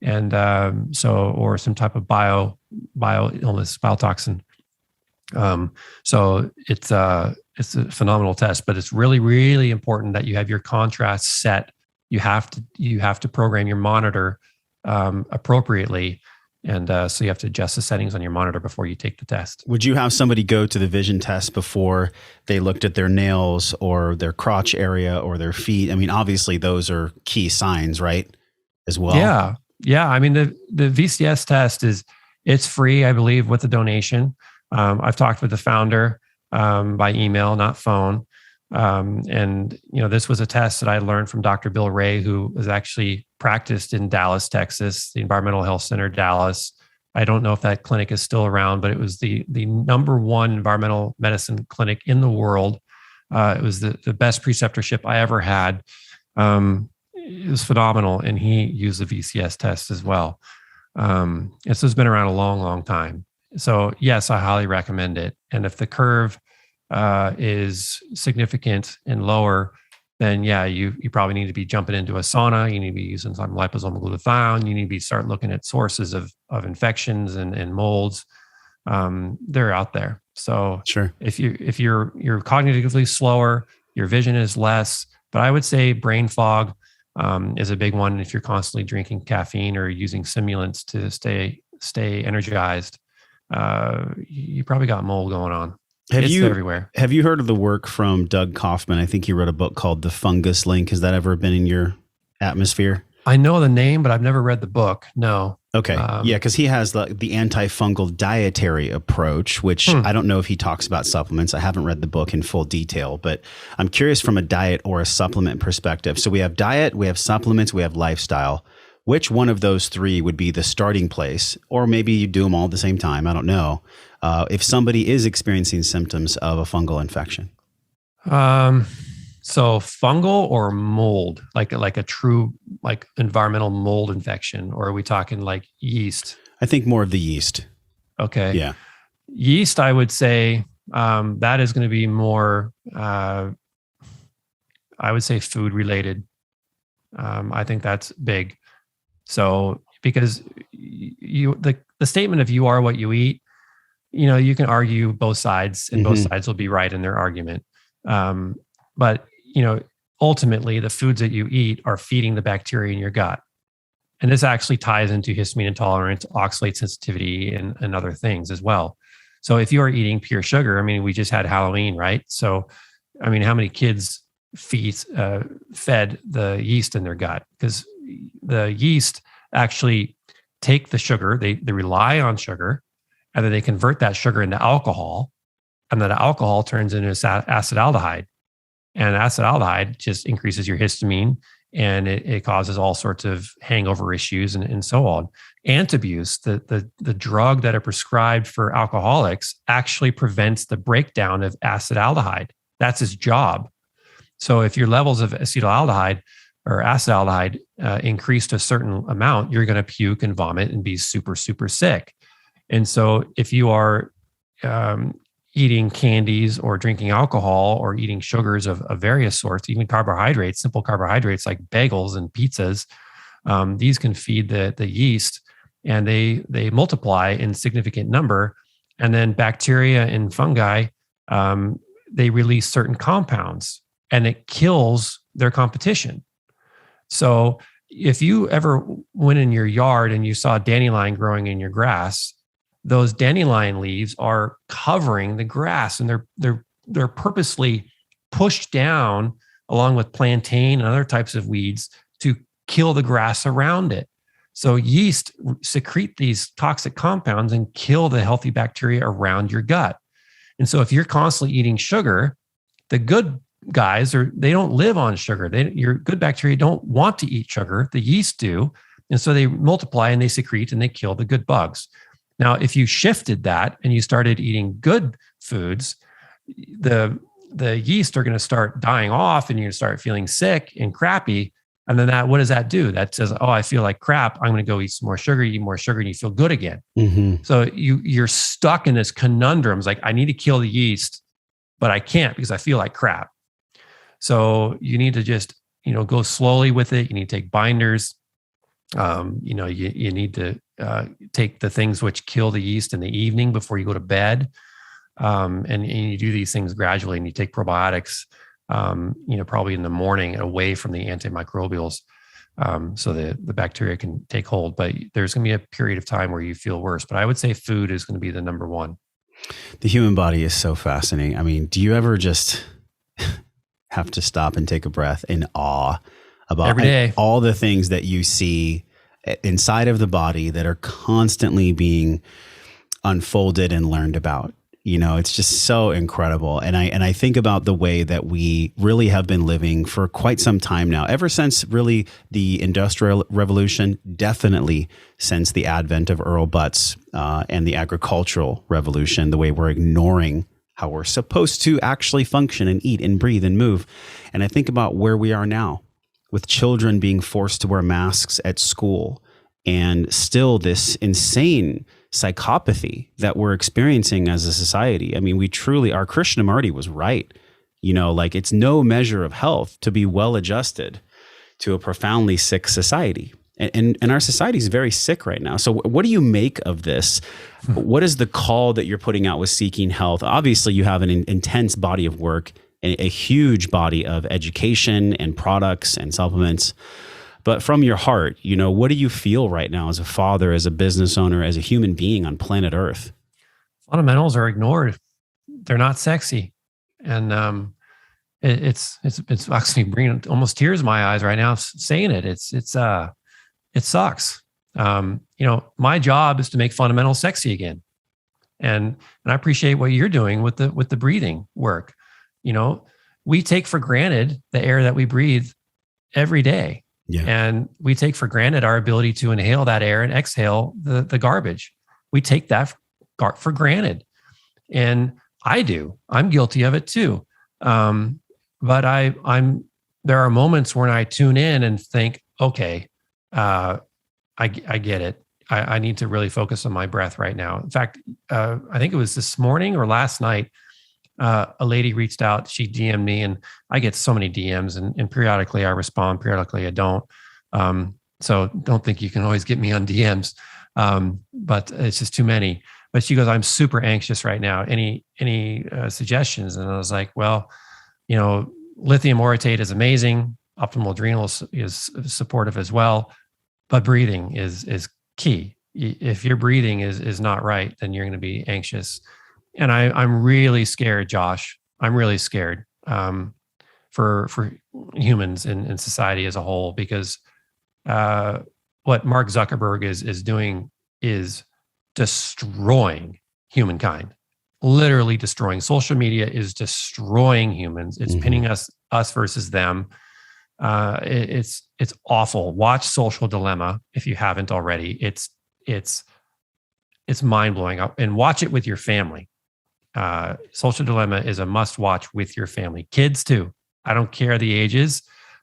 S1: and or some type of bio illness, biotoxin. So it's a phenomenal test, but it's really, really important that you have your contrast set. You have to program your monitor appropriately. And so you have to adjust the settings on your monitor before you take the test.
S2: Would you have somebody go to the vision test before they looked at their nails or their crotch area or their feet? I mean, obviously those are key signs, right? As well.
S1: Yeah. Yeah. I mean, the VCS test it's free, I believe, with a donation. I've talked with the founder by email, not phone. And, this was a test that I learned from Dr. Bill Ray, who was actually practiced in Dallas, Texas, the Environmental Health Center, Dallas. I don't know if that clinic is still around, but it was the number one environmental medicine clinic in the world. It was the best preceptorship I ever had. It was phenomenal. And he used the VCS test as well. And so it's been around a long, long time. So yes, I highly recommend it. And if the curve is significant and lower, then yeah, you probably need to be jumping into a sauna. You need to be using some liposomal glutathione. You need to start looking at sources of infections and molds. They're out there. So
S2: sure,
S1: if you're cognitively slower, your vision is less. But I would say brain fog is a big one. If you're constantly drinking caffeine or using stimulants to stay energized, you probably got mold going on. It's everywhere.
S2: Have you heard of the work from Doug Kaufman? I think he wrote a book called The Fungus Link. Has that ever been in your atmosphere?
S1: I know the name, but I've never read the book. No.
S2: Okay. Yeah, because he has the antifungal dietary approach, which I don't know if he talks about supplements. I haven't read the book in full detail, but I'm curious from a diet or a supplement perspective. So we have diet, we have supplements, we have lifestyle. Which one of those three would be the starting place? Or maybe you do them all at the same time. I don't know. If somebody is experiencing symptoms of a fungal infection.
S1: So fungal or mold, like a true environmental mold infection, or are we talking like yeast?
S2: I think more of the yeast.
S1: Okay.
S2: Yeah.
S1: Yeast, I would say that is going to be more, I would say food related. I think that's big. So because the statement of you are what you eat, you can argue both sides and both sides will be right in their argument. But ultimately the foods that you eat are feeding the bacteria in your gut. And this actually ties into histamine intolerance, oxalate sensitivity, and other things as well. So if you are eating pure sugar, I mean, we just had Halloween, right? So, I mean, how many kids fed the yeast in their gut? Because the yeast actually take the sugar, they rely on sugar, and then they convert that sugar into alcohol, and then the alcohol turns into acetaldehyde. And acetaldehyde just increases your histamine, and it causes all sorts of hangover issues and so on. Antabuse, the drug that are prescribed for alcoholics, actually prevents the breakdown of acetaldehyde. That's its job. So if your levels of acetaldehyde or acetaldehyde increase to a certain amount, you're going to puke and vomit and be super, super sick. And so if you are eating candies or drinking alcohol or eating sugars of various sorts, even carbohydrates, simple carbohydrates like bagels and pizzas, these can feed the yeast, and they multiply in significant number. And then bacteria and fungi, they release certain compounds, and it kills their competition. So if you ever went in your yard and you saw dandelion growing in your grass, those dandelion leaves are covering the grass, and they're purposely pushed down along with plantain and other types of weeds to kill the grass around it. So yeast secrete these toxic compounds and kill the healthy bacteria around your gut. And so if you're constantly eating sugar, the good guys they don't live on sugar. Your good bacteria don't want to eat sugar. The yeast do. And so they multiply and they secrete and they kill the good bugs. Now, if you shifted that and you started eating good foods, the yeast are going to start dying off, and you're going to start feeling sick and crappy. And then what does that do? That says, oh, I feel like crap. I'm going to go eat some more sugar, and you feel good again.
S2: Mm-hmm.
S1: So you're stuck in this conundrum. It's like, I need to kill the yeast, but I can't because I feel like crap. So you need to just, go slowly with it. You need to take binders. You need to take the things which kill the yeast in the evening before you go to bed. And you do these things gradually, and you take probiotics, probably in the morning away from the antimicrobials, so the bacteria can take hold. But there's going to be a period of time where you feel worse. But I would say food is going to be the number one.
S2: The human body is so fascinating. I mean, do you ever just have to stop and take a breath in awe about
S1: every day,
S2: all the things that you see inside of the body that are constantly being unfolded and learned about? It's just so incredible. And I think about the way that we really have been living for quite some time now, ever since really the Industrial Revolution, definitely since the advent of Earl Butz and the Agricultural Revolution, the way we're ignoring how we're supposed to actually function and eat and breathe and move. And I think about where we are now with children being forced to wear masks at school, and still this insane psychopathy that we're experiencing as a society. I mean, our Krishnamurti was right. It's no measure of health to be well adjusted to a profoundly sick society. And our society is very sick right now. So what do you make of this? What is the call that you're putting out with Seeking Health? Obviously, you have an intense body of work and a huge body of education and products and supplements. But from your heart, what do you feel right now as a father, as a business owner, as a human being on planet Earth?
S1: Fundamentals are ignored. They're not sexy. And it's actually bringing almost tears in my eyes right now saying it. It sucks. My job is to make fundamentals sexy again. And I appreciate what you're doing with the breathing work. We take for granted the air that we breathe every day. Yeah. And we take for granted our ability to inhale that air and exhale the garbage. We take that for granted. And I'm guilty of it too. But there are moments when I tune in and think, okay, I get it. I need to really focus on my breath right now. In fact, I think it was this morning or last night, a lady reached out. She DM'd me, and I get so many DMs, and periodically I respond, periodically I don't. So don't think you can always get me on DMs, but it's just too many. But she goes, I'm super anxious right now. Any suggestions? And I was like, well, lithium orotate is amazing. Optimal adrenal is supportive as well, but breathing is key. If your breathing is not right, then you're going to be anxious. And I'm really scared, Josh. I'm really scared for humans in society as a whole, because what Mark Zuckerberg is doing is destroying humankind, literally destroying. Social media is destroying humans. It's pinning us versus them. It's awful. Watch Social Dilemma if you haven't already. It's mind blowing, and watch it with your family. Social Dilemma is a must watch with your family, kids too. I don't care the ages.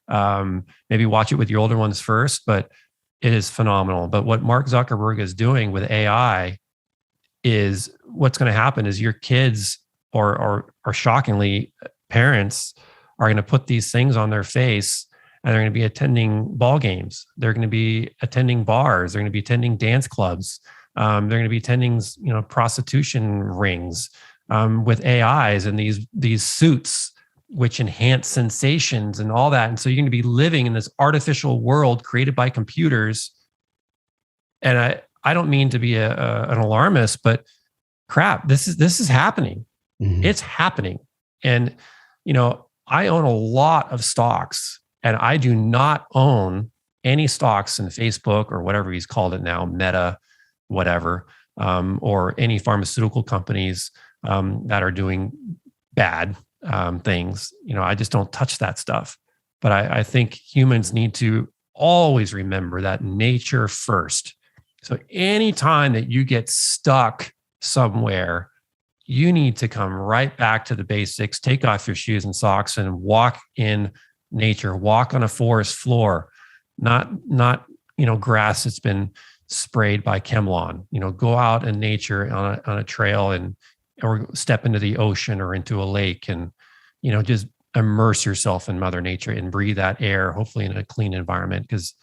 S1: Maybe watch it with your older ones first, but it is phenomenal. But what Mark Zuckerberg is doing with AI is, what's going to happen is your kids or shockingly parents are going to put these things on their face, and they're going to be attending ball games. They're going to be attending bars. They're going to be attending dance clubs. They're going to be attending, prostitution rings with AIs and these suits which enhance sensations and all that. And so you're going to be living in this artificial world created by computers. And I don't mean to be an alarmist, but crap, this is happening. Mm-hmm. It's happening. And, I own a lot of stocks, and I do not own any stocks in Facebook or whatever he's called it now, Meta, whatever, or any pharmaceutical companies that are doing bad things. I just don't touch that stuff. But I think humans need to always remember that nature first. So anytime that you get stuck somewhere, you need to come right back to the basics, take off your shoes and socks and walk in nature, walk on a forest floor, not grass that's been sprayed by Chemlon. Go out in nature on a trail or step into the ocean or into a lake and just immerse yourself in Mother Nature and breathe that air, hopefully in a clean environment, because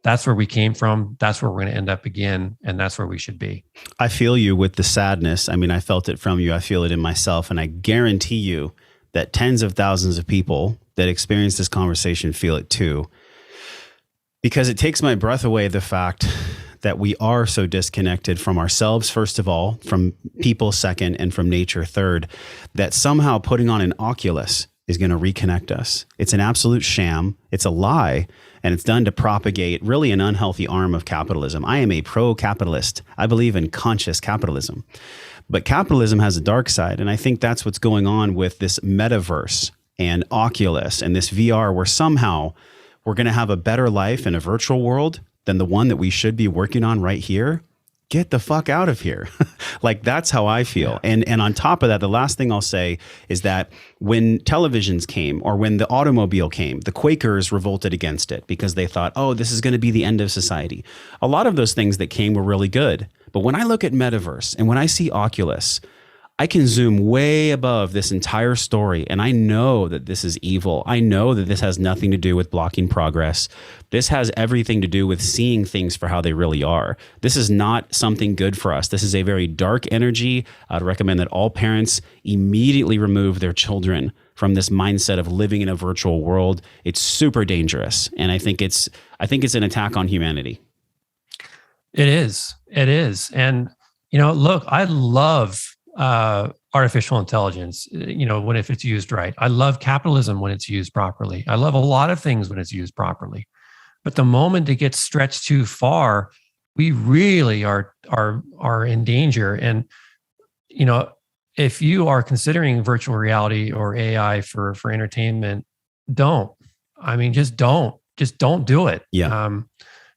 S1: that's where we came from. That's where we're going to end up again. And that's where we should be.
S2: I feel you with the sadness. I mean, I felt it from you. I feel it in myself. And I guarantee you that tens of thousands of people that experience this conversation feel it too. Because it takes my breath away, the fact that we are so disconnected from ourselves, first of all, from people second, and from nature third, that somehow putting on an Oculus is going to reconnect us. It's an absolute sham. It's a lie. And it's done to propagate really an unhealthy arm of capitalism. I am a pro-capitalist. I believe in conscious capitalism. But capitalism has a dark side. And I think that's what's going on with this metaverse and Oculus and this VR, where somehow we're going to have a better life in a virtual world than the one that we should be working on right here. Get the fuck out of here. Like, that's how I feel. And on top of that, the last thing I'll say is that when televisions came, or when the automobile came, the Quakers revolted against it because they thought, oh, this is going to be the end of society. A lot of those things that came were really good. But when I look at Metaverse and when I see Oculus, I can zoom way above this entire story, and I know that this is evil. I know that this has nothing to do with blocking progress. This has everything to do with seeing things for how they really are. This is not something good for us. This is a very dark energy. I'd recommend that all parents immediately remove their children from this mindset of living in a virtual world. It's super dangerous, and I think it's an attack on humanity.
S1: It is. And look, I love artificial intelligence, if it's used right. I love capitalism when it's used properly. I love a lot of things when it's used properly. But the moment it gets stretched too far, we really are in danger. And, if you are considering virtual reality or AI for entertainment, just don't do it.
S2: Yeah.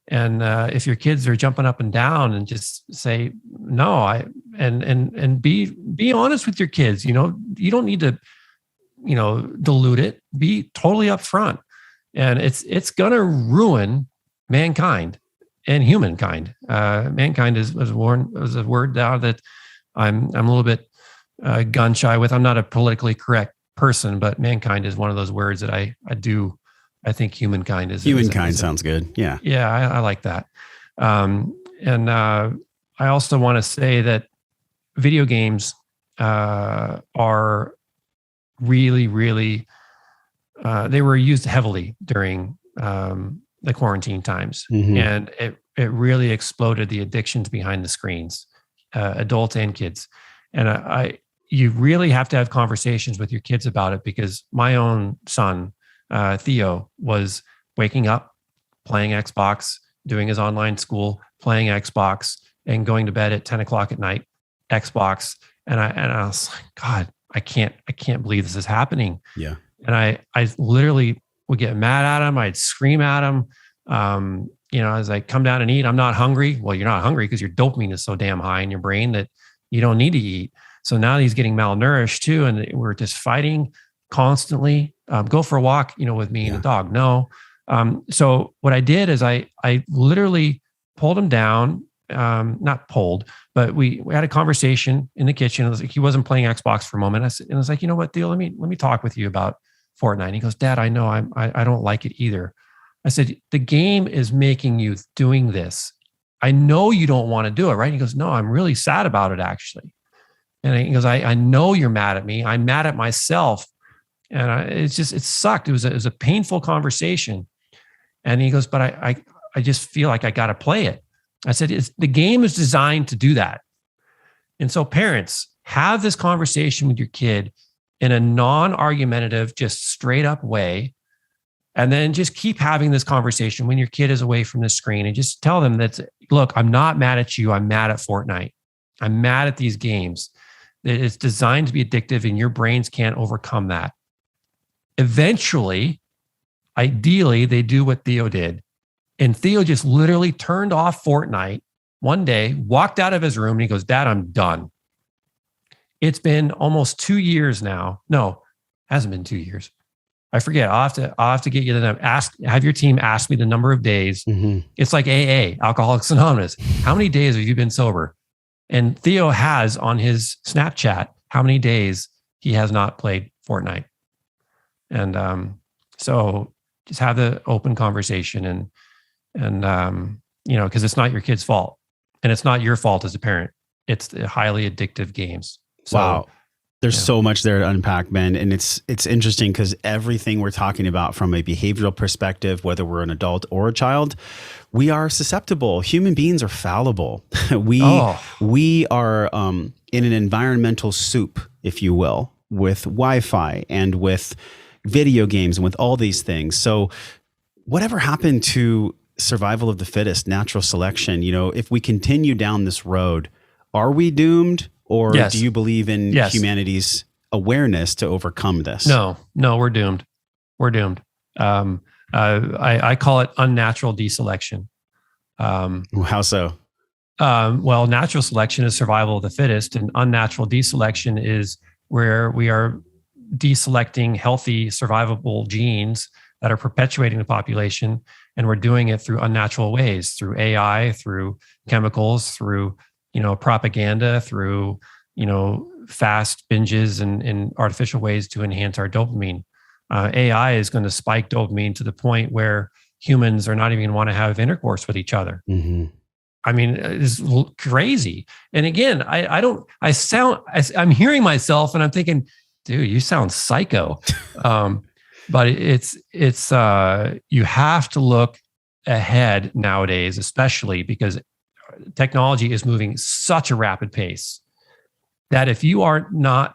S1: And if your kids are jumping up and down, and just say no, and be honest with your kids. You don't need to, dilute it. Be totally upfront, and it's gonna ruin mankind and humankind. Mankind was a word now that I'm a little bit gun shy with. I'm not a politically correct person, but mankind is one of those words that I think humankind is.
S2: Humankind sounds good. Yeah.
S1: Yeah, I like that. And I also want to say that video games are really, really, they were used heavily during the quarantine times. Mm-hmm. And it really exploded the addictions behind the screens, adults and kids. And you really have to have conversations with your kids about it, because my own son, Theo, was waking up, playing Xbox, doing his online school, playing Xbox, and going to bed at 10 o'clock at night, Xbox. And I was like, God, I can't believe this is happening.
S2: Yeah.
S1: And I literally would get mad at him. I'd scream at him. As I come down and eat, I'm not hungry. Well, you're not hungry because your dopamine is so damn high in your brain that you don't need to eat. So now he's getting malnourished too. And we're just fighting constantly. Go for a walk, with me and the dog. No. So what I did is I literally pulled him down, not pulled, but we had a conversation in the kitchen. It was like, he wasn't playing Xbox for a moment. I was like, you know what, Theo, let me talk with you about Fortnite. And he goes, Dad, I know I don't like it either. I said, the game is making you doing this. I know you don't want to do it, right? He goes, no, I'm really sad about it, actually. And he goes, I know you're mad at me. I'm mad at myself. And it sucked. It was a painful conversation. And he goes, but I just feel like I got to play it. I said, the game is designed to do that. And so parents, have this conversation with your kid in a non-argumentative, just straight up way. And then just keep having this conversation when your kid is away from the screen, and just tell them that, look, I'm not mad at you. I'm mad at Fortnite. I'm mad at these games. It's designed to be addictive, and your brains can't overcome that. Eventually, ideally, they do what Theo did. And Theo just literally turned off Fortnite one day, walked out of his room, and he goes, Dad, I'm done. It's been almost 2 years now. No, hasn't been 2 years. I forget. I'll have to get you the number. Have your team ask me the number of days.
S2: Mm-hmm.
S1: It's like AA, Alcoholics Anonymous. How many days have you been sober? And Theo has on his Snapchat how many days he has not played Fortnite. And so just have the open conversation and because it's not your kid's fault and it's not your fault as a parent. It's highly addictive games. So,
S2: wow. There's so much there to unpack, Ben. And it's interesting because everything we're talking about from a behavioral perspective, whether we're an adult or a child, we are susceptible. Human beings are fallible. We are in an environmental soup, if you will, with Wi-Fi and with video games and with all these things. So whatever happened to survival of the fittest, natural selection, if we continue down this road, are we doomed? Or do you believe in humanity's awareness to overcome this?
S1: No, we're doomed. We're doomed. I call it unnatural deselection.
S2: How so?
S1: Well, natural selection is survival of the fittest, and unnatural deselection is where we are deselecting healthy, survivable genes that are perpetuating the population, and we're doing it through unnatural ways, through AI, through chemicals, through propaganda, through, fast binges and artificial ways to enhance our dopamine. AI is going to spike dopamine to the point where humans are not even going to want to have intercourse with each other.
S2: Mm-hmm.
S1: I mean, it's crazy. And again, I'm hearing myself and I'm thinking, dude, you sound psycho. But it's you have to look ahead nowadays, especially because technology is moving such a rapid pace that if you are not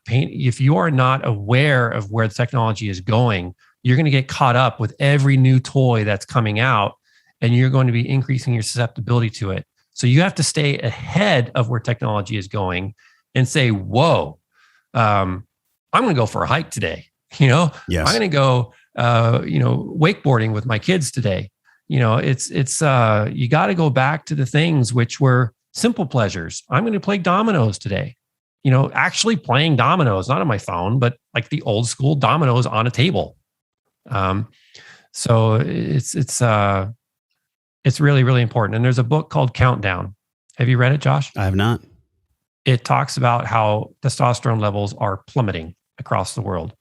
S1: aware of where the technology is going, you're going to get caught up with every new toy that's coming out, and you're going to be increasing your susceptibility to it. So you have to stay ahead of where technology is going and say, "Whoa, I'm going to go for a hike today."
S2: Yes.
S1: I'm going to go, wakeboarding with my kids today. It's you got to go back to the things which were simple pleasures. I'm going to play dominoes today. Actually playing dominoes, not on my phone, but like the old school dominoes on a table. So it's really, really important. And there's a book called Countdown. Have you read it, Josh?
S2: I have not.
S1: It talks about how testosterone levels are plummeting across the world.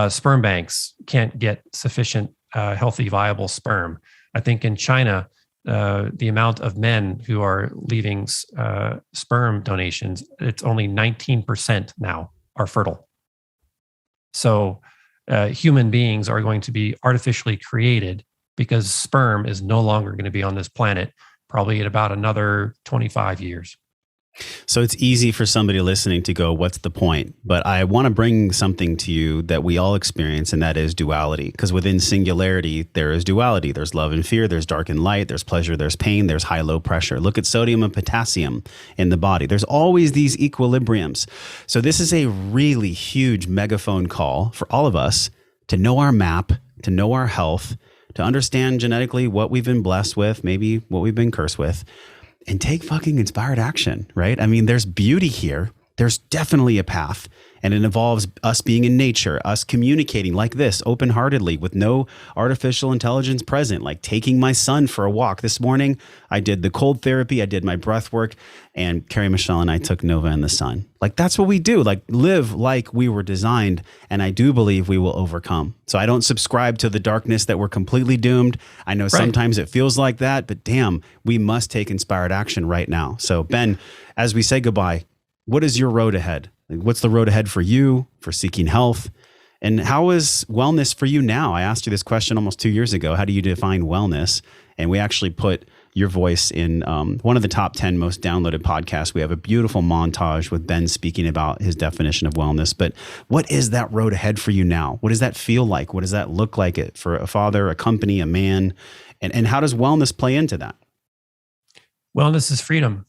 S1: Sperm banks can't get sufficient healthy, viable sperm. I think in China, the amount of men who are leaving sperm donations, it's only 19% now are fertile. So human beings are going to be artificially created because sperm is no longer going to be on this planet, probably in about another 25 years.
S2: So it's easy for somebody listening to go, what's the point? But I want to bring something to you that we all experience, and that is duality. Because within singularity, there is duality. There's love and fear. There's dark and light. There's pleasure. There's pain. There's high, low pressure. Look at sodium and potassium in the body. There's always these equilibriums. So this is a really huge megaphone call for all of us to know our map, to know our health, to understand genetically what we've been blessed with, maybe what we've been cursed with, and take fucking inspired action, right? I mean, there's beauty here. There's definitely a path, and it involves us being in nature, us communicating like this, open-heartedly, with no artificial intelligence present, like taking my son for a walk. This morning, I did the cold therapy, I did my breath work, and Carrie Michelle and I took Nova in the sun. Like, that's what we do, like live like we were designed, and I do believe we will overcome. So I don't subscribe to the darkness that we're completely doomed. I know sometimes it feels like that, but damn, we must take inspired action right now. So Ben, as we say goodbye, what is your road ahead? What's the road ahead for you, for seeking health? And how is wellness for you now? I asked you this question almost 2 years ago. How do you define wellness? And we actually put your voice in one of the top 10 most downloaded podcasts. We have a beautiful montage with Ben speaking about his definition of wellness. But what is that road ahead for you now? What does that feel like? What does that look like it for a father, a company, a man? And how does wellness play into that?
S1: Wellness is freedom.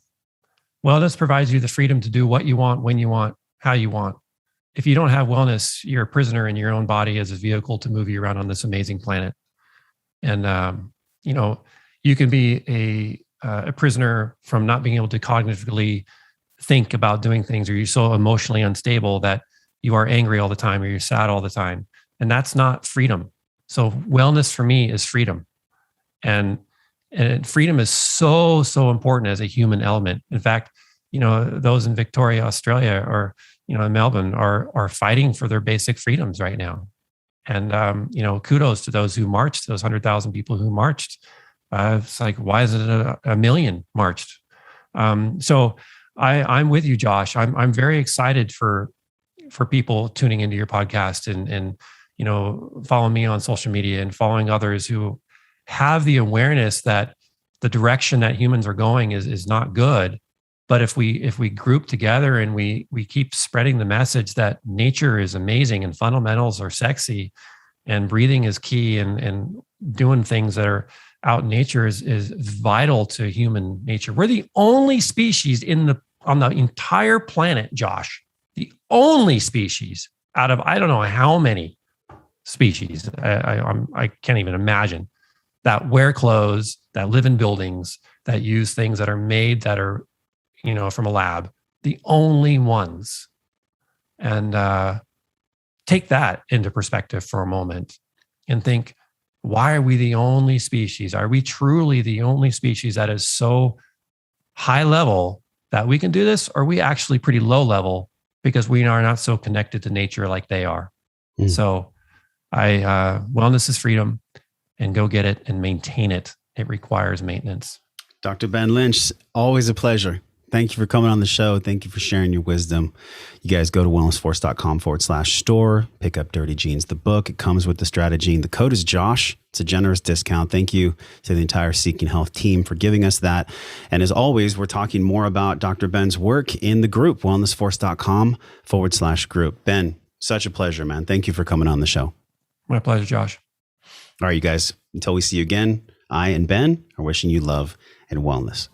S1: Wellness provides you the freedom to do what you want, when you want, how you want. If you don't have wellness, you're a prisoner in your own body as a vehicle to move you around on this amazing planet. And, you can be a prisoner from not being able to cognitively think about doing things, or you're so emotionally unstable that you are angry all the time, or you're sad all the time. And that's not freedom. So wellness for me is freedom. And freedom is so, so important as a human element. In fact, those in Victoria, Australia, or, in Melbourne are fighting for their basic freedoms right now. And, kudos to those who marched, those 100,000 people who marched. It's like, why is it a million marched? So I'm with you, Josh. I'm very excited for people tuning into your podcast and following me on social media and following others who have the awareness that the direction that humans are going is not good. But if we group together and we keep spreading the message that nature is amazing and fundamentals are sexy and breathing is key and doing things that are out in nature is vital to human nature. We're the only species on the entire planet, Josh, the only species out of I don't know how many species. I can't even imagine that wear clothes, that live in buildings, that use things that are made that are from a lab, the only ones. And take that into perspective for a moment and think, why are we the only species? Are we truly the only species that is so high level that we can do this? Or are we actually pretty low level because we are not so connected to nature like they are? So wellness is freedom, and go get it and maintain it. It requires maintenance.
S2: Dr. Ben Lynch, always a pleasure. Thank you for coming on the show. Thank you for sharing your wisdom. You guys go to wellnessforce.com/store, pick up Dirty Genes, the book. It comes with the strategy. And the code is Josh. It's a generous discount. Thank you to the entire Seeking Health team for giving us that. And as always, we're talking more about Dr. Ben's work in the group, wellnessforce.com/group. Ben, such a pleasure, man. Thank you for coming on the show.
S1: My pleasure, Josh.
S2: All right, you guys, until we see you again, I and Ben are wishing you love and wellness.